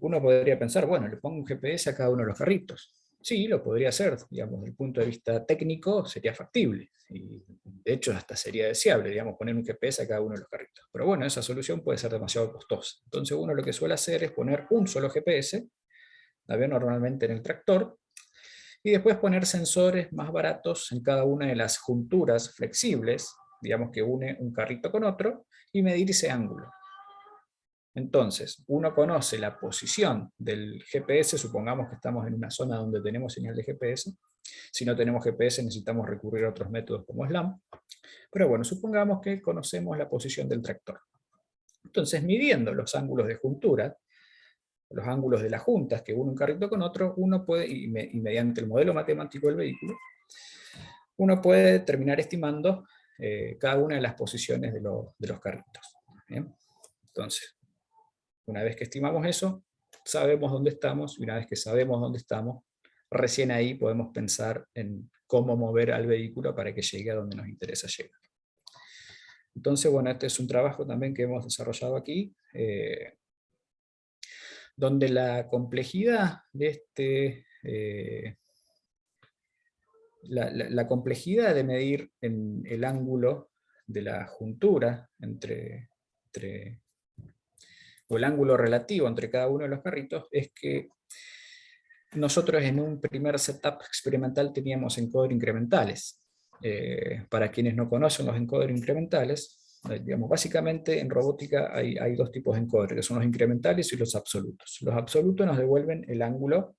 Uno podría pensar, bueno, le pongo un GPS a cada uno de los carritos. Sí, lo podría hacer, digamos, desde el punto de vista técnico sería factible, y de hecho hasta sería deseable, digamos, poner un GPS a cada uno de los carritos. Pero bueno, esa solución puede ser demasiado costosa. Entonces uno lo que suele hacer es poner un solo GPS, normalmente en el tractor, y después poner sensores más baratos en cada una de las junturas flexibles, digamos que une un carrito con otro, y medir ese ángulo. Entonces, uno conoce la posición del GPS, supongamos que estamos en una zona donde tenemos señal de GPS. Si no tenemos GPS necesitamos recurrir a otros métodos como SLAM. Pero bueno, supongamos que conocemos la posición del tractor. Entonces, midiendo los ángulos de juntura, los ángulos de las juntas que une un carrito con otro, uno puede, y mediante el modelo matemático del vehículo, uno puede terminar estimando cada una de las posiciones de los carritos. ¿Bien? Entonces, una vez que estimamos eso, sabemos dónde estamos, y una vez que sabemos dónde estamos, recién ahí podemos pensar en cómo mover al vehículo para que llegue a donde nos interesa llegar. Entonces, bueno, este es un trabajo también que hemos desarrollado aquí, donde la complejidad de la complejidad de medir el ángulo de la juntura o el ángulo relativo entre cada uno de los carritos es que nosotros en un primer setup experimental teníamos encoder incrementales. Para quienes no conocen los encoder incrementales, digamos, básicamente en robótica hay dos tipos de encoder, que son los incrementales y los absolutos. Los absolutos nos devuelven el ángulo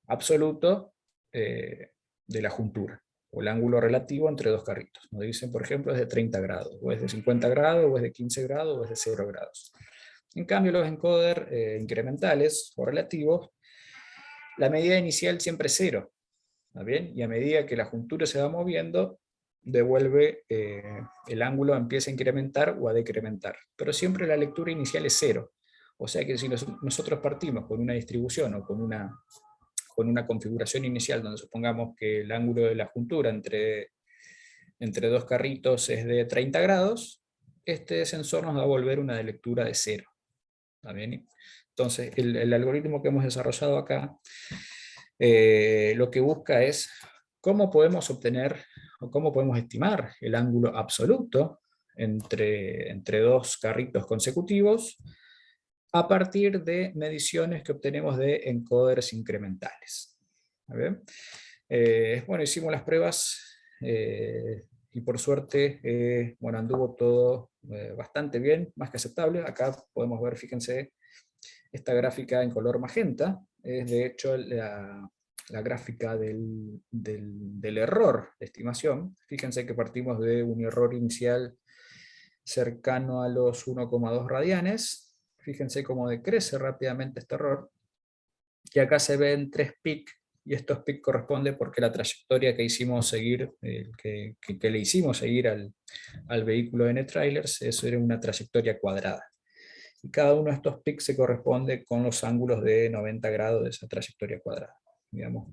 absoluto de la juntura, o el ángulo relativo entre dos carritos. Nos dicen, por ejemplo, es de 30 grados, o es de 50 grados, o es de 15 grados, o es de 0 grados. En cambio, los encoder incrementales o relativos, la medida inicial siempre es 0. ¿Está bien? Y a medida que la juntura se va moviendo, devuelve el ángulo, empieza a incrementar o a decrementar. Pero siempre la lectura inicial es 0. O sea que si nosotros partimos con una distribución o con una configuración inicial donde supongamos que el ángulo de la juntura entre dos carritos es de 30 grados, este sensor nos va a volver una de lectura de 0. ¿Está bien? Entonces, el algoritmo que hemos desarrollado acá lo que busca es cómo podemos obtener o cómo podemos estimar el ángulo absoluto entre dos carritos consecutivos a partir de mediciones que obtenemos de encoders incrementales. Bueno, hicimos las pruebas y por suerte anduvo todo bastante bien, más que aceptable. Acá podemos ver, fíjense, Esta gráfica en color magenta es de hecho la gráfica del error de estimación. Fíjense que partimos de un error inicial cercano a los 1,2 radianes. Fíjense cómo decrece rápidamente este error. Y acá se ven 3 pics, y estos pics corresponden porque la trayectoria que hicimos seguir, que le hicimos seguir al vehículo de NetTrailers, eso era una trayectoria cuadrada. Y cada uno de estos pics se corresponde con los ángulos de 90 grados de esa trayectoria cuadrada. Digamos,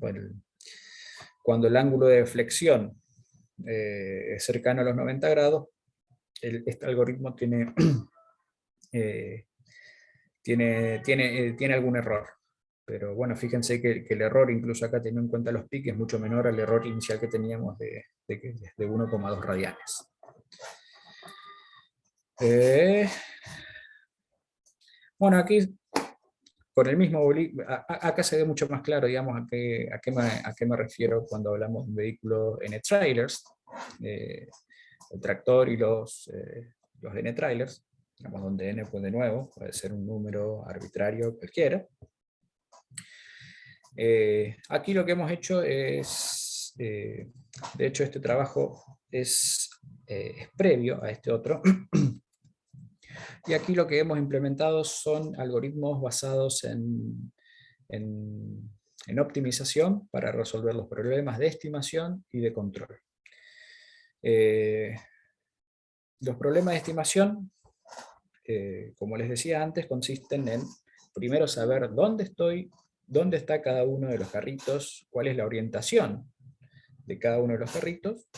cuando el ángulo de flexión es cercano a los 90 grados, este algoritmo tiene algún error. Pero bueno, fíjense que el error, incluso acá teniendo en cuenta los pics, es mucho menor al error inicial que teníamos de 1,2 radianes. Bueno, aquí con el mismo acá se ve mucho más claro, digamos, a qué me refiero cuando hablamos de un vehículo NetTrailers, el tractor y los NetTrailers, digamos, donde N, pues de nuevo, puede ser un número arbitrario cualquiera. Aquí lo que hemos hecho es, de hecho este trabajo es previo a este otro, y aquí lo que hemos implementado son algoritmos basados en optimización para resolver los problemas de estimación y de control. Los problemas de estimación, como les decía antes, consisten en primero saber dónde estoy, dónde está cada uno de los carritos, cuál es la orientación de cada uno de los carritos,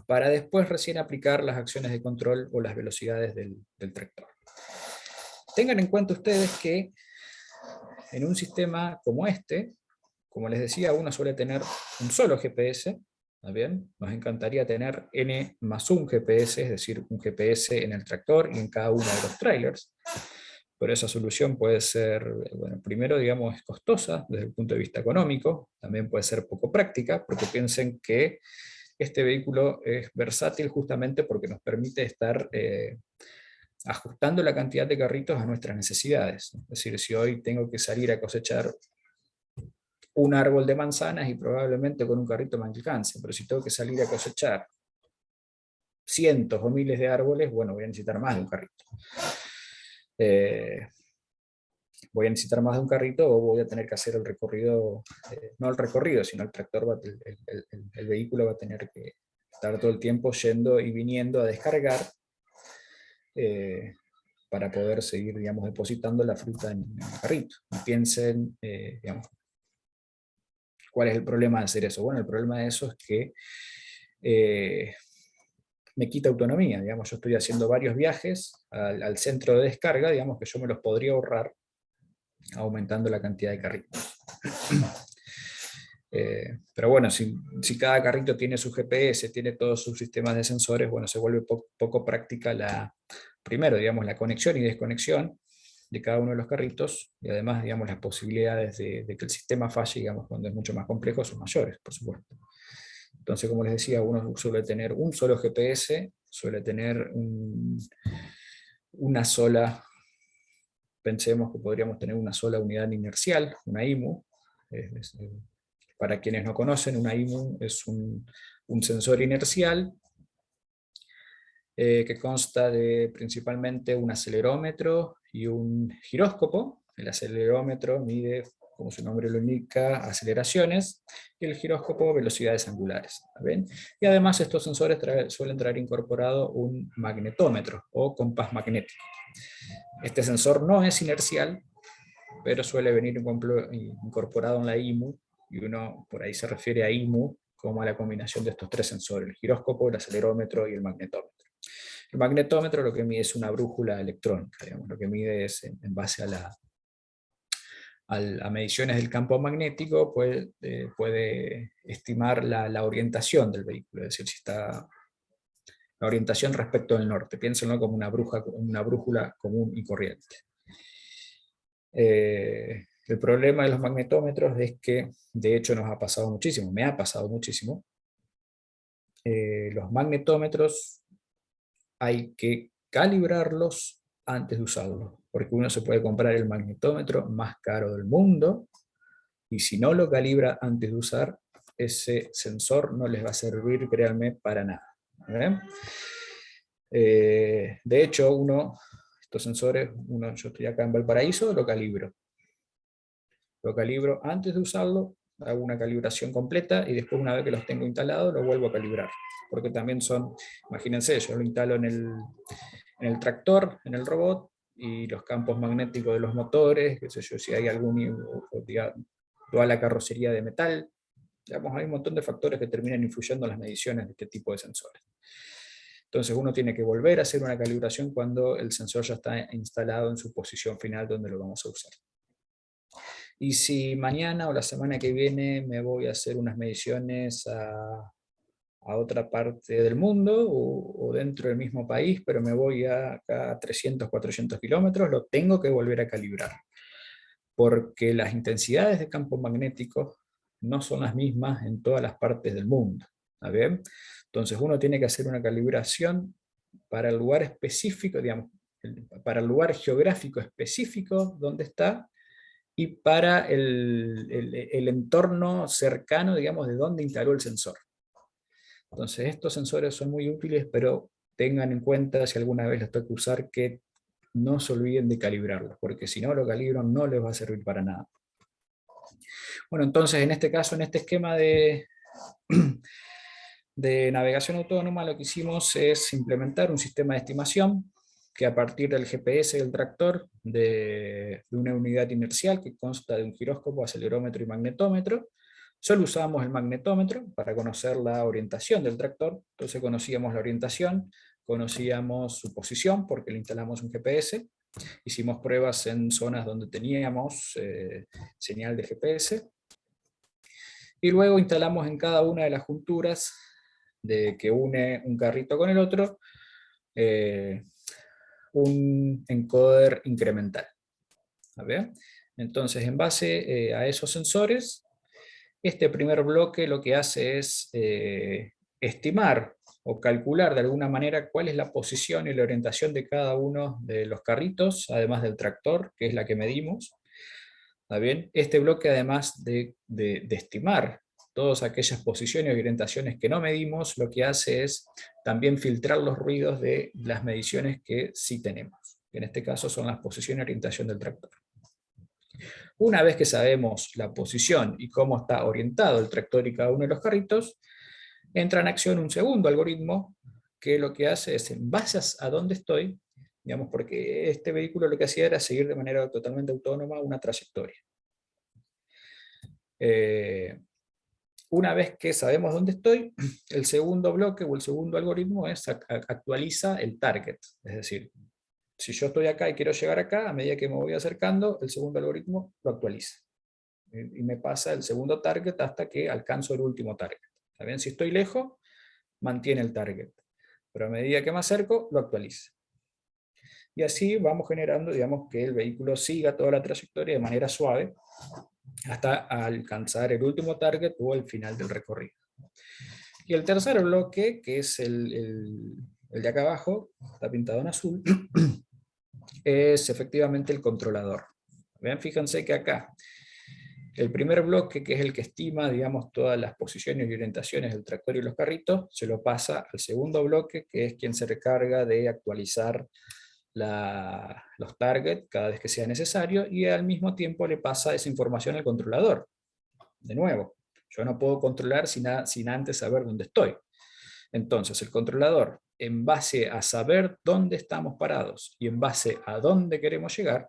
para después recién aplicar las acciones de control o las velocidades del tractor. Tengan en cuenta ustedes que en un sistema como este, como les decía, uno suele tener un solo GPS, ¿está bien? Nos encantaría tener N más un GPS, es decir, un GPS en el tractor y en cada uno de los trailers, pero esa solución puede ser, bueno, primero, digamos, es costosa desde el punto de vista económico, también puede ser poco práctica, porque piensen que este vehículo es versátil justamente porque nos permite estar ajustando la cantidad de carritos a nuestras necesidades. Es decir, si hoy tengo que salir a cosechar un árbol de manzanas y probablemente con un carrito me alcance, pero si tengo que salir a cosechar cientos o miles de árboles, bueno, voy a necesitar más de un carrito. Voy a necesitar más de un carrito o voy a tener que hacer el recorrido, no el recorrido, sino el tractor, el vehículo va a tener que estar todo el tiempo yendo y viniendo a descargar para poder seguir, digamos, depositando la fruta en el carrito. Y piensen, digamos, ¿cuál es el problema de hacer eso? Bueno, el problema de eso es que me quita autonomía, digamos, yo estoy haciendo varios viajes al centro de descarga, digamos que yo me los podría ahorrar aumentando la cantidad de carritos. Pero bueno, si cada carrito tiene su GPS, tiene todos sus sistemas de sensores, bueno, se vuelve poco práctica primero, digamos, la conexión y desconexión de cada uno de los carritos, y además, digamos, las posibilidades de que el sistema falle, digamos, cuando es mucho más complejo, son mayores, por supuesto. Entonces, como les decía, uno suele tener un solo GPS, suele tener una sola, pensemos que podríamos tener una sola unidad inercial, una IMU. Para quienes no conocen, una IMU es un sensor inercial que consta de principalmente un acelerómetro y un giróscopo. El acelerómetro mide, como su nombre lo indica, aceleraciones, y el giróscopo velocidades angulares. ¿Ven? Y además estos sensores suelen traer incorporado un magnetómetro o compás magnético. Este sensor no es inercial, pero suele venir incorporado en la IMU, y uno por ahí se refiere a IMU como a la combinación de estos tres sensores, el giróscopo, el acelerómetro y el magnetómetro. El magnetómetro lo que mide es una brújula electrónica, digamos, lo que mide es en base a mediciones del campo magnético, puede estimar la orientación del vehículo, es decir, si está la orientación respecto del norte. Piénsenlo como una brújula común y corriente. El problema de los magnetómetros es que, de hecho nos ha pasado muchísimo, me ha pasado muchísimo, los magnetómetros hay que calibrarlos antes de usarlo, porque uno se puede comprar el magnetómetro más caro del mundo, y si no lo calibra antes de usar, ese sensor no les va a servir, créanme, para nada. ¿Ven? De hecho, estos sensores, yo estoy acá en Valparaíso, lo calibro. Lo calibro antes de usarlo, hago una calibración completa y después, una vez que los tengo instalados, lo vuelvo a calibrar. Porque también imagínense, yo lo instalo en el tractor, en el robot, y los campos magnéticos de los motores, qué sé yo, si hay toda la carrocería de metal. Digamos, hay un montón de factores que terminan influyendo en las mediciones de este tipo de sensores. Entonces uno tiene que volver a hacer una calibración cuando el sensor ya está instalado en su posición final donde lo vamos a usar. Y si mañana o la semana que viene me voy a hacer unas mediciones a otra parte del mundo o dentro del mismo país, pero me voy acá a 300, 400 kilómetros, lo tengo que volver a calibrar. Porque las intensidades de campo magnético no son las mismas en todas las partes del mundo. ¿Está bien? Entonces uno tiene que hacer una calibración para el lugar específico, digamos, para el lugar geográfico específico donde está, y para el entorno cercano, digamos, de donde instaló el sensor. Entonces estos sensores son muy útiles, pero tengan en cuenta, si alguna vez los toca usar, que no se olviden de calibrarlos, porque si no lo calibran no les va a servir para nada. Bueno, entonces en este caso, en este esquema de navegación autónoma, lo que hicimos es implementar un sistema de estimación que, a partir del GPS del tractor, de una unidad inercial que consta de un giróscopo, acelerómetro y magnetómetro, solo usábamos el magnetómetro para conocer la orientación del tractor. Entonces conocíamos la orientación, conocíamos su posición porque le instalamos un GPS, hicimos pruebas en zonas donde teníamos señal de GPS, y luego instalamos en cada una de las junturas que une un carrito con el otro un encoder incremental. ¿Ver? Entonces, en base a esos sensores, este primer bloque lo que hace es estimar o calcular de alguna manera cuál es la posición y la orientación de cada uno de los carritos, además del tractor, que es la que medimos. ¿Está bien? Este bloque, además de estimar todas aquellas posiciones y orientaciones que no medimos, lo que hace es también filtrar los ruidos de las mediciones que sí tenemos. En este caso son las posiciones y orientación del tractor. Una vez que sabemos la posición y cómo está orientado el tractor y cada uno de los carritos, entra en acción un segundo algoritmo que lo que hace es, en base a dónde estoy, digamos, porque este vehículo lo que hacía era seguir de manera totalmente autónoma una trayectoria. Una vez que sabemos dónde estoy, el segundo bloque o el segundo algoritmo actualiza el target. Es decir, si yo estoy acá y quiero llegar acá, a medida que me voy acercando, el segundo algoritmo lo actualiza. Y me pasa el segundo target hasta que alcanzo el último target. ¿Está bien? Si estoy lejos, mantiene el target. Pero a medida que me acerco, lo actualiza. Y así vamos generando, digamos, que el vehículo siga toda la trayectoria de manera suave hasta alcanzar el último target o el final del recorrido. Y el tercer bloque, que es el de acá abajo, está pintado en azul, es efectivamente el controlador. Vean, fíjense que acá el primer bloque, que es el que estima, digamos, todas las posiciones y orientaciones del tractor y los carritos, se lo pasa al segundo bloque, que es quien se recarga de actualizar los targets cada vez que sea necesario, y al mismo tiempo le pasa esa información al controlador. De nuevo, yo no puedo controlar sin antes saber dónde estoy. Entonces el controlador, en base a saber dónde estamos parados y en base a dónde queremos llegar,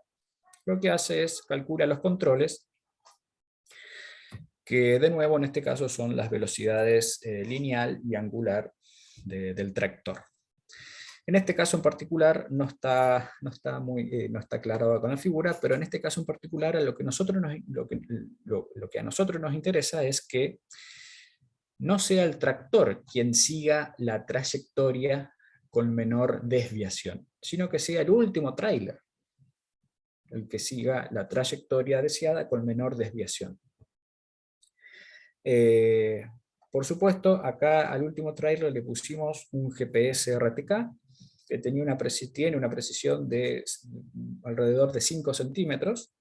lo que hace es calcula los controles, que de nuevo en este caso son las velocidades lineal y angular del tractor. En este caso en particular no está aclarado con la figura, pero en este caso en particular lo que a nosotros nos interesa es que no sea el tractor quien siga la trayectoria con menor desviación, sino que sea el último tráiler el que siga la trayectoria deseada con menor desviación. Por supuesto, acá al último tráiler le pusimos un GPS RTK, que tiene una precisión de alrededor de 5 centímetros.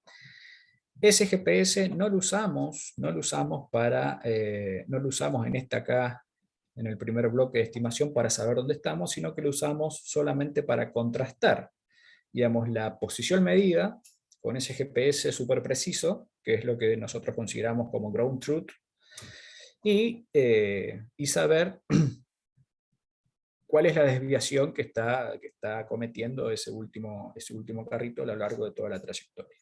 Ese GPS no lo usamos en acá, en el primer bloque de estimación, para saber dónde estamos, sino que lo usamos solamente para contrastar, digamos, la posición medida con ese GPS súper preciso, que es lo que nosotros consideramos como ground truth, y saber cuál es la desviación que está cometiendo ese último carrito a lo largo de toda la trayectoria.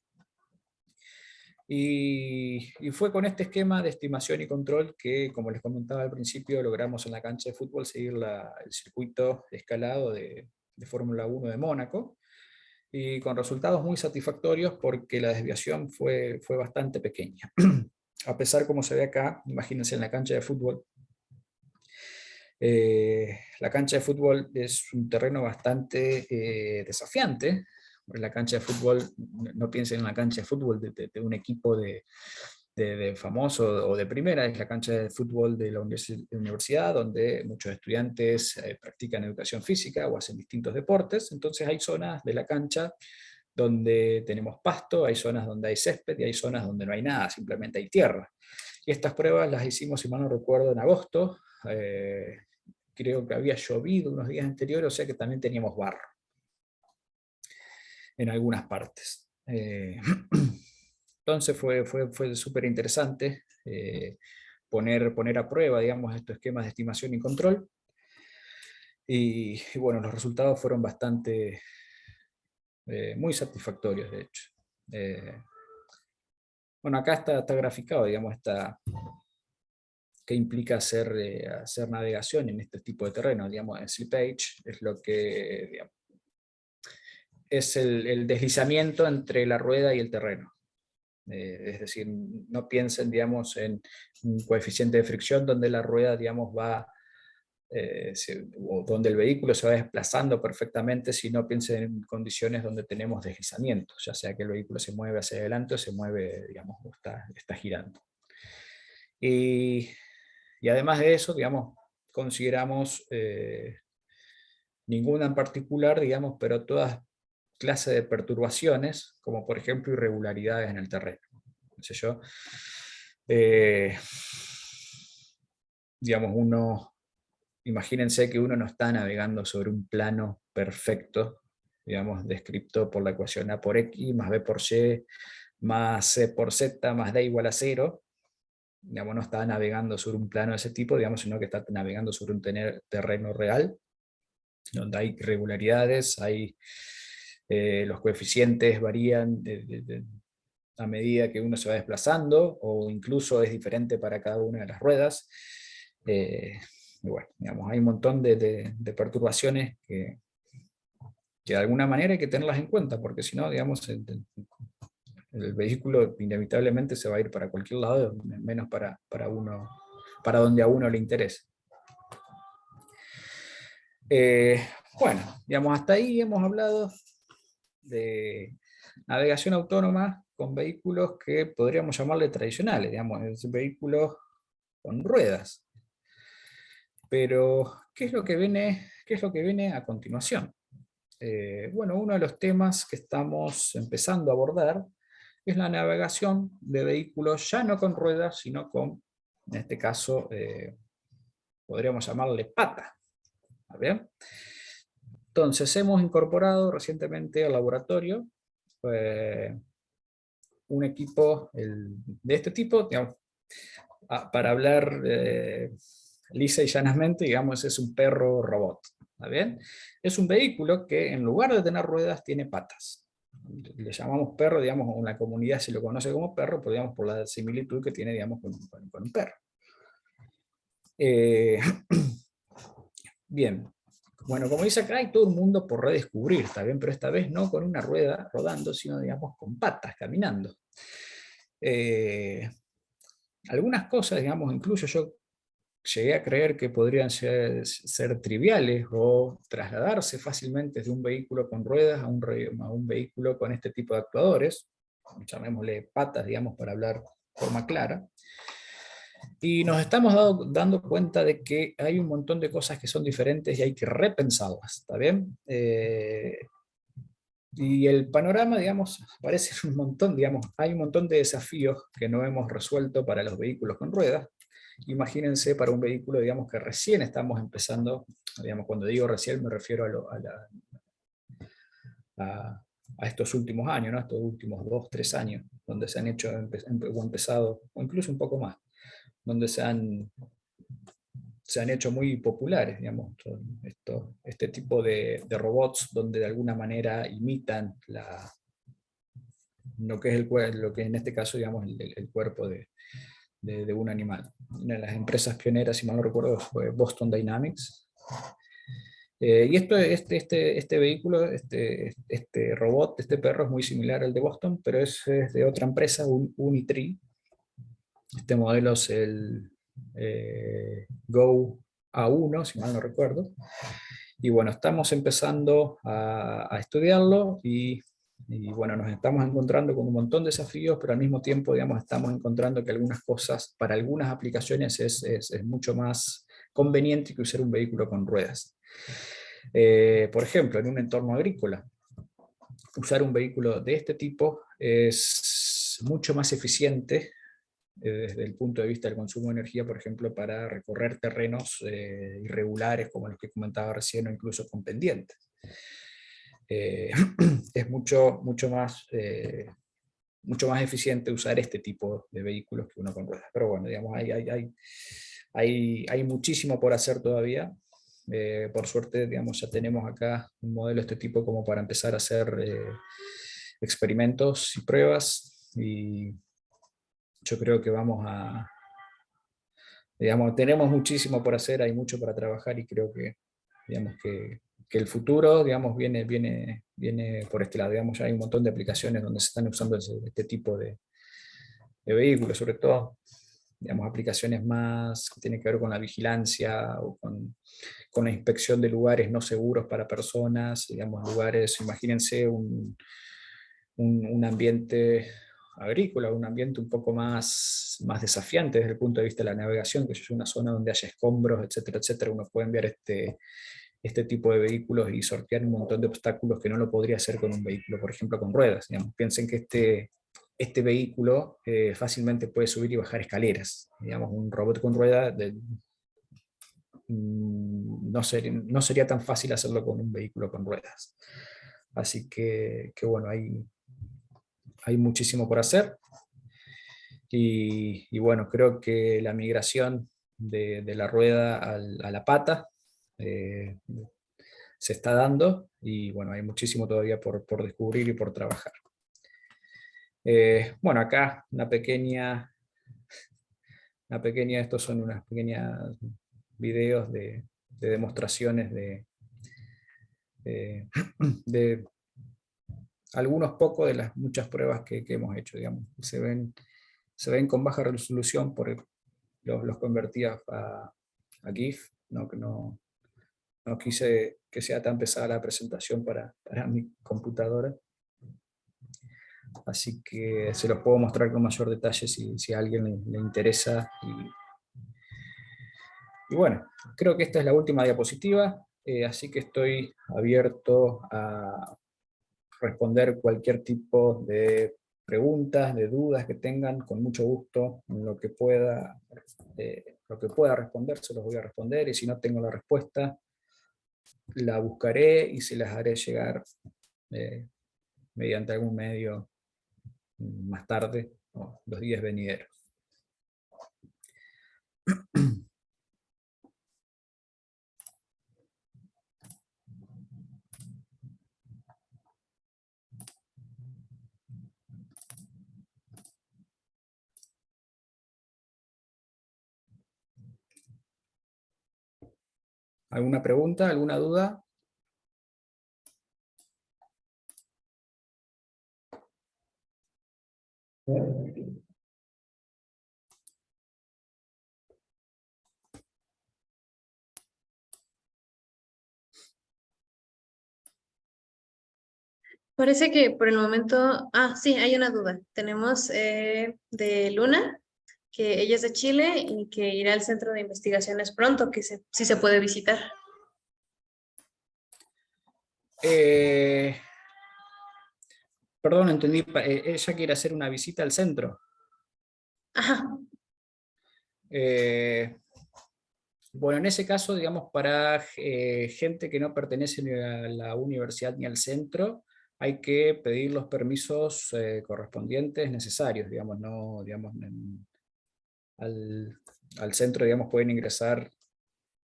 Y fue con este esquema de estimación y control que, como les comentaba al principio, logramos en la cancha de fútbol seguir el circuito escalado de Fórmula 1 de Mónaco, y con resultados muy satisfactorios porque la desviación fue bastante pequeña. A pesar, como se ve acá, imagínense en la cancha de fútbol, la cancha de fútbol es un terreno bastante desafiante. En la cancha de fútbol, no piensen en la cancha de fútbol de un equipo de famoso o de primera, es la cancha de fútbol de la universidad, donde muchos estudiantes practican educación física o hacen distintos deportes. Entonces hay zonas de la cancha donde tenemos pasto, hay zonas donde hay césped y hay zonas donde no hay nada, simplemente hay tierra. Y estas pruebas las hicimos, si mal no recuerdo, en agosto. Creo que había llovido unos días anteriores, o sea que también teníamos barro en algunas partes. Entonces fue súper interesante poner a prueba, digamos, estos esquemas de estimación y control. Y bueno, los resultados fueron bastante, muy satisfactorios, de hecho. Bueno, acá está graficado, digamos, qué implica hacer navegación en este tipo de terreno. Digamos, el slippage es lo que, digamos, es el deslizamiento entre la rueda y el terreno. Es decir, no piensen, digamos, en un coeficiente de fricción donde la rueda, digamos, o donde el vehículo se va desplazando perfectamente, sino piensen en condiciones donde tenemos deslizamiento, ya sea que el vehículo se mueve hacia adelante o se mueve, digamos, o está girando. Y además de eso, digamos, consideramos ninguna en particular, digamos, pero todas clases de perturbaciones, como por ejemplo irregularidades en el terreno. No sé yo. Digamos, imagínense que uno no está navegando sobre un plano perfecto, digamos, descrito por la ecuación A por X, más B por Y, más C por Z, más D igual a 0. Digamos, no está navegando sobre un plano de ese tipo, digamos, sino que está navegando sobre un terreno real, donde hay irregularidades, los coeficientes varían a medida que uno se va desplazando, o incluso es diferente para cada una de las ruedas. Y bueno, digamos, hay un montón de perturbaciones que de alguna manera hay que tenerlas en cuenta, porque si no, digamos, el vehículo inevitablemente se va a ir para cualquier lado, menos para donde a uno le interese. Bueno, digamos, hasta ahí hemos hablado de navegación autónoma con vehículos que podríamos llamarle tradicionales, digamos, vehículos con ruedas. Pero, ¿qué es lo que viene a continuación? Bueno, uno de los temas que estamos empezando a abordar es la navegación de vehículos ya no con ruedas, sino con, en este caso, podríamos llamarle pata. ¿Bien? Entonces, hemos incorporado recientemente al laboratorio un equipo de este tipo, digamos, para hablar lisa y llanamente, digamos, es un perro robot. ¿Está bien? Es un vehículo que en lugar de tener ruedas tiene patas. Le llamamos perro, digamos, en la comunidad se lo conoce como perro, pero digamos por la similitud que tiene, digamos, con un perro. Bien, bueno, como dice acá, hay todo un mundo por redescubrir, ¿está bien? Pero esta vez no con una rueda rodando, sino, digamos, con patas, caminando. Algunas cosas, digamos, incluso yo llegué a creer que podrían ser triviales o trasladarse fácilmente de un vehículo con ruedas a un vehículo con este tipo de actuadores, llamémosle patas, digamos, para hablar de forma clara. Y nos estamos dando cuenta de que hay un montón de cosas que son diferentes y hay que repensarlas, ¿está bien? Y el panorama, digamos, parece un montón, digamos, hay un montón de desafíos que no hemos resuelto para los vehículos con ruedas. Imagínense para un vehículo, digamos, que recién estamos empezando, digamos, cuando digo recién me refiero a estos últimos años, ¿no? Estos últimos 2, 3 años, donde se han hecho, o empezado, o incluso un poco más, donde se han hecho muy populares, digamos, este tipo de robots donde de alguna manera imitan lo que es lo que en este caso, digamos, el cuerpo de un animal. Una de las empresas pioneras, si mal no recuerdo, fue Boston Dynamics. Y este vehículo, este robot, este perro es muy similar al de Boston, pero es de otra empresa, un Unitree. Este modelo es el Go A1, si mal no recuerdo. Y bueno, estamos empezando a estudiarlo y bueno, nos estamos encontrando con un montón de desafíos, pero al mismo tiempo, digamos, estamos encontrando que algunas cosas, para algunas aplicaciones es mucho más conveniente que usar un vehículo con ruedas. Por ejemplo, en un entorno agrícola, usar un vehículo de este tipo es mucho más eficiente desde el punto de vista del consumo de energía, por ejemplo, para recorrer terrenos irregulares como los que comentaba recién o incluso con pendientes. Es mucho más eficiente usar este tipo de vehículos que uno con ruedas. Pero bueno, digamos, hay muchísimo por hacer todavía. Por suerte, digamos, ya tenemos acá un modelo de este tipo como para empezar a hacer experimentos y pruebas, y yo creo que digamos, tenemos muchísimo por hacer, hay mucho para trabajar y creo que, digamos, que el futuro, digamos, viene por este lado. Digamos, ya hay un montón de aplicaciones donde se están usando este tipo de vehículos, sobre todo, digamos, aplicaciones más que tienen que ver con la vigilancia o con la inspección de lugares no seguros para personas, digamos, lugares, imagínense un ambiente agrícola, un ambiente un poco más desafiante desde el punto de vista de la navegación, que es una zona donde haya escombros, etcétera, etcétera. Uno puede enviar este tipo de vehículos y sortear un montón de obstáculos que no lo podría hacer con un vehículo, por ejemplo, con ruedas. Digamos. Piensen que este vehículo fácilmente puede subir y bajar escaleras. Digamos, un robot con ruedas no sería tan fácil hacerlo con un vehículo con ruedas. Así que bueno, hay muchísimo por hacer. Y bueno, creo que la migración de la rueda a la pata eh, se está dando y bueno, hay muchísimo todavía por descubrir y por trabajar. Bueno, acá estos son unas pequeñas videos de demostraciones de, de algunos pocos de las muchas pruebas que hemos hecho, digamos. Se ven con baja resolución, los convertí a GIF, no quise que sea tan pesada la presentación para mi computadora, así que se los puedo mostrar con mayor detalle si a alguien le interesa. Y bueno, creo que esta es la última diapositiva, así que estoy abierto a responder cualquier tipo de preguntas, de dudas que tengan, con mucho gusto, en lo que pueda responder, se los voy a responder, y si no tengo la respuesta, la buscaré y se las haré llegar eh, mediante algún medio más tarde, o los días venideros. ¿Alguna pregunta, alguna duda? Parece que por el momento, sí, hay una duda. Tenemos de Luna, que ella es de Chile y que irá al centro de investigaciones pronto, que sí se puede visitar. Eh, Perdón, entendí, ella quiere hacer una visita al centro. Ajá, Eh, bueno, en ese caso, digamos, para gente que no pertenece ni a la universidad ni al centro, hay que pedir los permisos correspondientes necesarios, digamos, no, digamos, al, al centro, digamos, pueden ingresar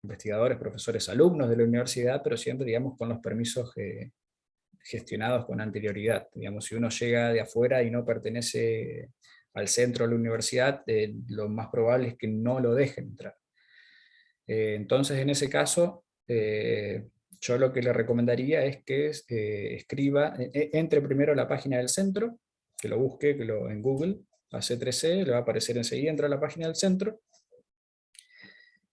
investigadores, profesores, alumnos de la universidad, pero siempre, digamos, con los permisos gestionados con anterioridad. Digamos, si uno llega de afuera y no pertenece al centro de la universidad, lo más probable es que no lo dejen entrar. Entonces, en ese caso, yo lo que le recomendaría es que escriba, entre primero a la página del centro, que lo busque en Google, a C3C, le va a aparecer enseguida, entra a la página del centro,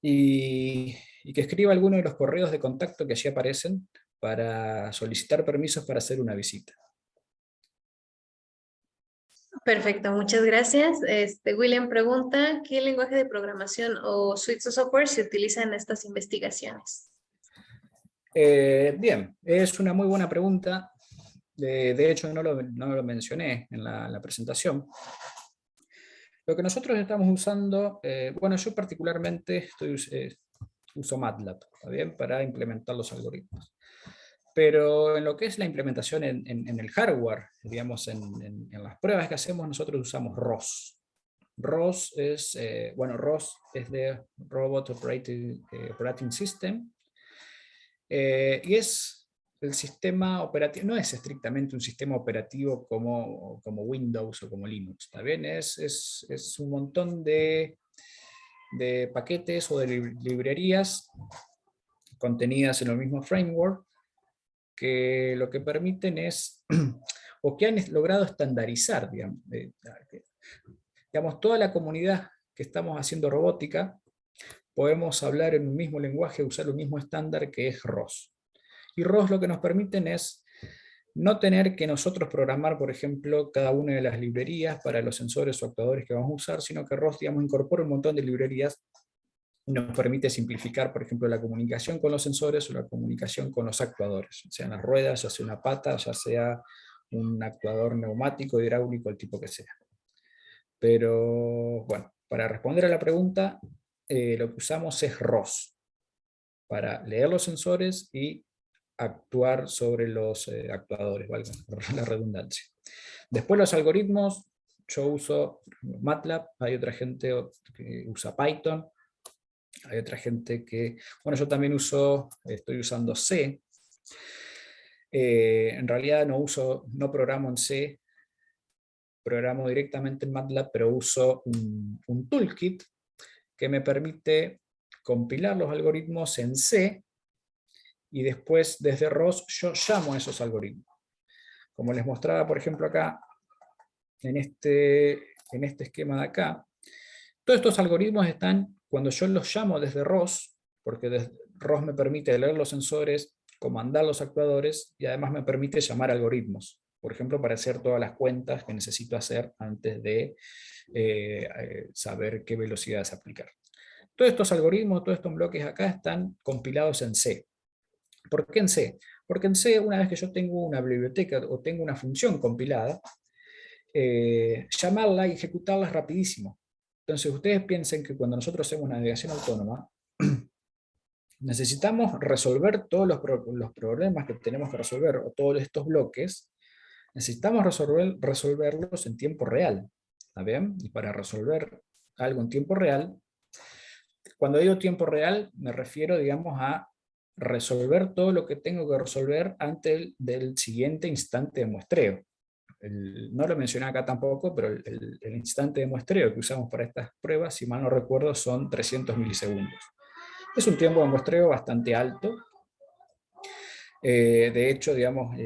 y que escriba alguno de los correos de contacto que allí aparecen para solicitar permisos para hacer una visita. perfecto, muchas gracias. William pregunta, ¿qué lenguaje de programación o suites de software se utiliza en estas investigaciones? Bien, es una muy buena pregunta. De hecho, no lo mencioné en la presentación. Lo que nosotros estamos usando, bueno, yo particularmente uso MATLAB, ¿está bien? Para implementar los algoritmos. Pero en lo que es la implementación en el hardware, digamos, en las pruebas que hacemos, nosotros usamos ROS. ROS es, bueno, ROS es de Robot Operating System, y es el sistema operativo, no es estrictamente un sistema operativo como Windows o como Linux, ¿está bien? Es un montón de paquetes o de librerías contenidas en el mismo framework, que lo que permiten es, o que han logrado estandarizar, digamos, toda la comunidad que estamos haciendo robótica, podemos hablar en un mismo lenguaje, usar un mismo estándar que es ROS. Y ROS lo que nos permiten es no tener que nosotros programar, por ejemplo, cada una de las librerías para los sensores o actuadores que vamos a usar, sino que ROS, digamos, incorpora un montón de librerías y nos permite simplificar, por ejemplo, la comunicación con los sensores o la comunicación con los actuadores, ya sean las ruedas, ya sea una pata, ya sea un actuador neumático, hidráulico, el tipo que sea. Pero, bueno, para responder a la pregunta, lo que usamos es ROS, para leer los sensores y actuar sobre los actuadores, valga la redundancia. Después los algoritmos, yo uso MATLAB, hay otra gente que usa Python, hay otra gente que, bueno, yo también estoy usando C. En realidad no programo en C, programo directamente en MATLAB, pero uso un toolkit que me permite compilar los algoritmos en C, y después desde ROS yo llamo a esos algoritmos. Como les mostraba, por ejemplo, acá, en este esquema de acá, todos estos algoritmos están, cuando yo los llamo desde ROS, porque ROS me permite leer los sensores, comandar los actuadores, y además me permite llamar algoritmos, por ejemplo, para hacer todas las cuentas que necesito hacer antes de saber qué velocidades aplicar. Todos estos algoritmos, todos estos bloques acá están compilados en C. ¿Por qué en C? Porque en C, una vez que yo tengo una biblioteca o tengo una función compilada, llamarla y ejecutarla es rapidísimo. Entonces ustedes piensen que cuando nosotros hacemos navegación autónoma, necesitamos resolver todos los problemas que tenemos que resolver, o todos estos bloques, necesitamos resolverlos en tiempo real. ¿Está bien? Y para resolver algo en tiempo real, cuando digo tiempo real, me refiero, digamos, a resolver todo lo que tengo que resolver antes del siguiente instante de muestreo. No lo mencioné acá tampoco, pero el instante de muestreo que usamos para estas pruebas, si mal no recuerdo, son 300 milisegundos. Es un tiempo de muestreo bastante alto. De hecho, digamos,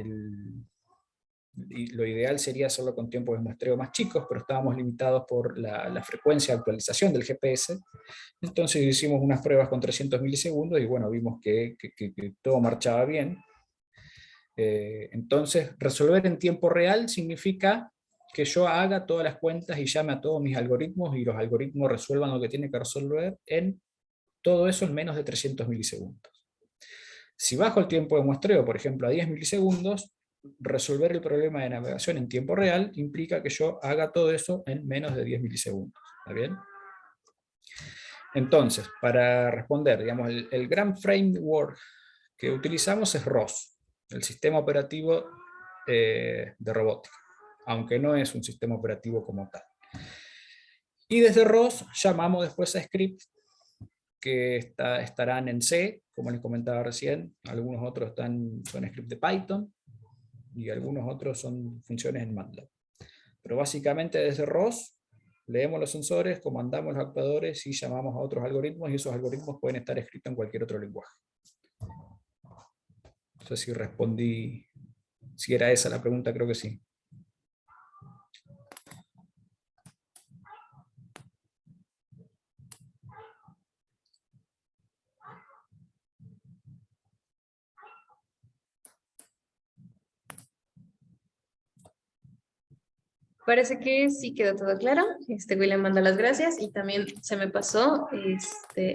lo ideal sería hacerlo con tiempos de muestreo más chicos, pero estábamos limitados por la frecuencia de actualización del GPS. Entonces hicimos unas pruebas con 300 milisegundos y bueno, vimos que todo marchaba bien. Entonces, resolver en tiempo real significa que yo haga todas las cuentas y llame a todos mis algoritmos y los algoritmos resuelvan lo que tiene que resolver en todo eso en menos de 300 milisegundos. Si bajo el tiempo de muestreo, por ejemplo, a 10 milisegundos, resolver el problema de navegación en tiempo real implica que yo haga todo eso en menos de 10 milisegundos. ¿Está bien? Entonces, para responder, digamos, el gran framework que utilizamos es ROS, el sistema operativo de robótica, aunque no es un sistema operativo como tal. Y desde ROS llamamos después a scripts que estarán en C, como les comentaba recién, algunos otros son scripts de Python, y algunos otros son funciones en MATLAB. Pero básicamente desde ROS leemos los sensores, comandamos los actuadores y llamamos a otros algoritmos, y esos algoritmos pueden estar escritos en cualquier otro lenguaje. No sé si respondí, si era esa la pregunta, creo que sí. Parece que sí quedó todo claro. William manda las gracias y también se me pasó,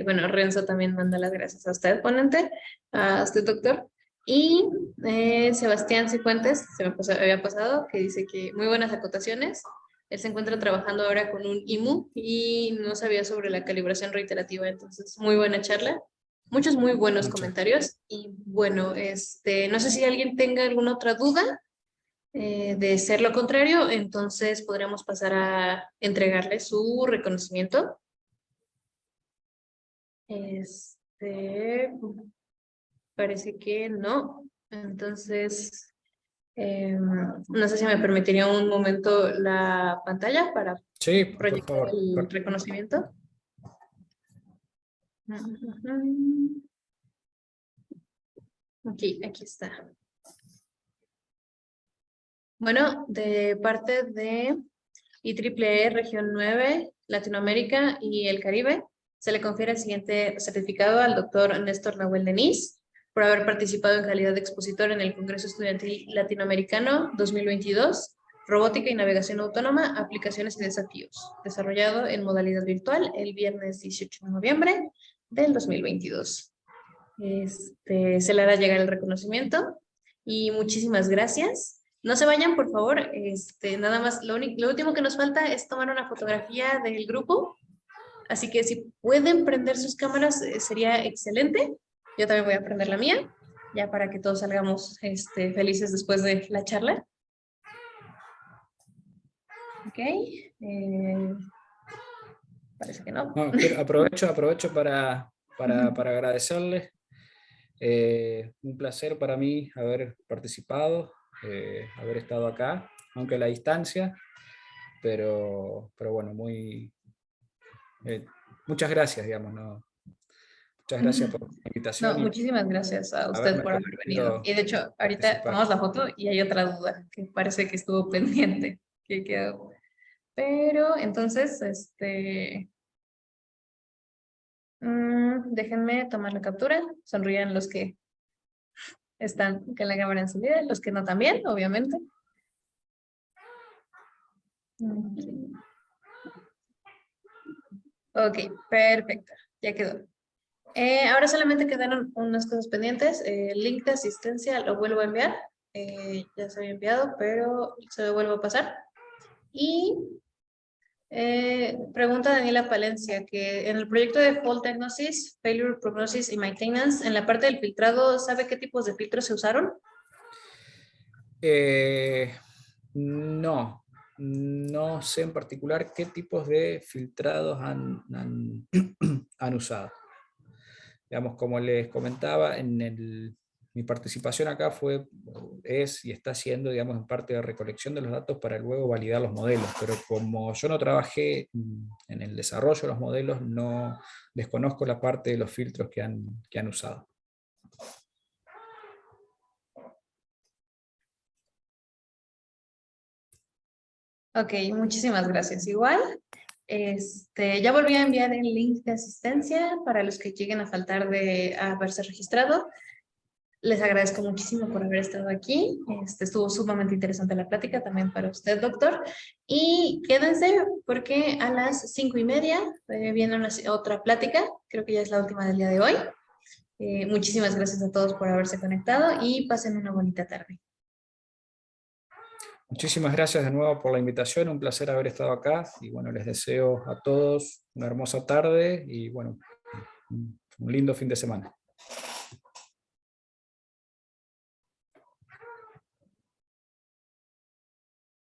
bueno, Renzo también manda las gracias a usted, ponente, a usted, doctor. Y Sebastián Cifuentes, había pasado, que dice que muy buenas acotaciones. Él se encuentra trabajando ahora con un IMU y no sabía sobre la calibración reiterativa, entonces muy buena charla. Muchos muy buenos comentarios. Y bueno, no sé si alguien tenga alguna otra duda. De ser lo contrario, entonces podríamos pasar a entregarle su reconocimiento. Parece que no. Entonces, no sé si me permitiría un momento la pantalla para Sí, por proyectar favor. el reconocimiento. Aquí está. Bueno, de parte de IEEE Región 9, Latinoamérica y el Caribe, se le confiere el siguiente certificado al doctor Néstor Nahuel Denis por haber participado en calidad de expositor en el Congreso Estudiantil Latinoamericano 2022, Robótica y Navegación Autónoma, Aplicaciones y Desafíos, desarrollado en modalidad virtual el viernes 18 de noviembre del 2022. Se le hará llegar el reconocimiento y muchísimas gracias. No se vayan, por favor. Nada más, lo último que nos falta es tomar una fotografía del grupo. Así que si pueden prender sus cámaras, sería excelente. Yo también voy a prender la mía, ya para que todos salgamos felices después de la charla. Ok. Parece que no. No, aprovecho para agradecerles. Un placer para mí haber participado, haber estado acá, aunque a la distancia, pero bueno, muchas gracias, digamos, ¿no? Muchas gracias por la invitación. No, muchísimas gracias a usted por haber venido. Y de hecho, ahorita tomamos la foto y hay otra duda que parece que estuvo pendiente, que quedó. Pero entonces, déjenme tomar la captura. Sonrían los que están con la cámara encendida, los que no también, obviamente. Ok, perfecto, ya quedó. Ahora solamente quedaron unas cosas pendientes. El link de asistencia lo vuelvo a enviar. Ya se había enviado, pero se lo vuelvo a pasar. Y pregunta Daniela Palencia, que en el proyecto de Fault Diagnosis, Failure Prognosis y Maintenance, en la parte del filtrado, ¿sabe qué tipos de filtros se usaron? No sé en particular qué tipos de filtrados han usado. Digamos, como les comentaba, mi participación acá es y está siendo, digamos, en parte de recolección de los datos para luego validar los modelos, pero como yo no trabajé en el desarrollo de los modelos, no desconozco la parte de los filtros que han usado. Ok, muchísimas gracias. Igual, ya volví a enviar el link de asistencia para los que lleguen a faltar de haberse registrado. Les agradezco muchísimo por haber estado aquí. Estuvo sumamente interesante la plática también para usted, doctor. Y quédense porque a las 5:30 viene otra plática. Creo que ya es la última del día de hoy. Muchísimas gracias a todos por haberse conectado y pasen una bonita tarde. Muchísimas gracias de nuevo por la invitación, un placer haber estado acá y bueno, les deseo a todos una hermosa tarde y bueno, un lindo fin de semana.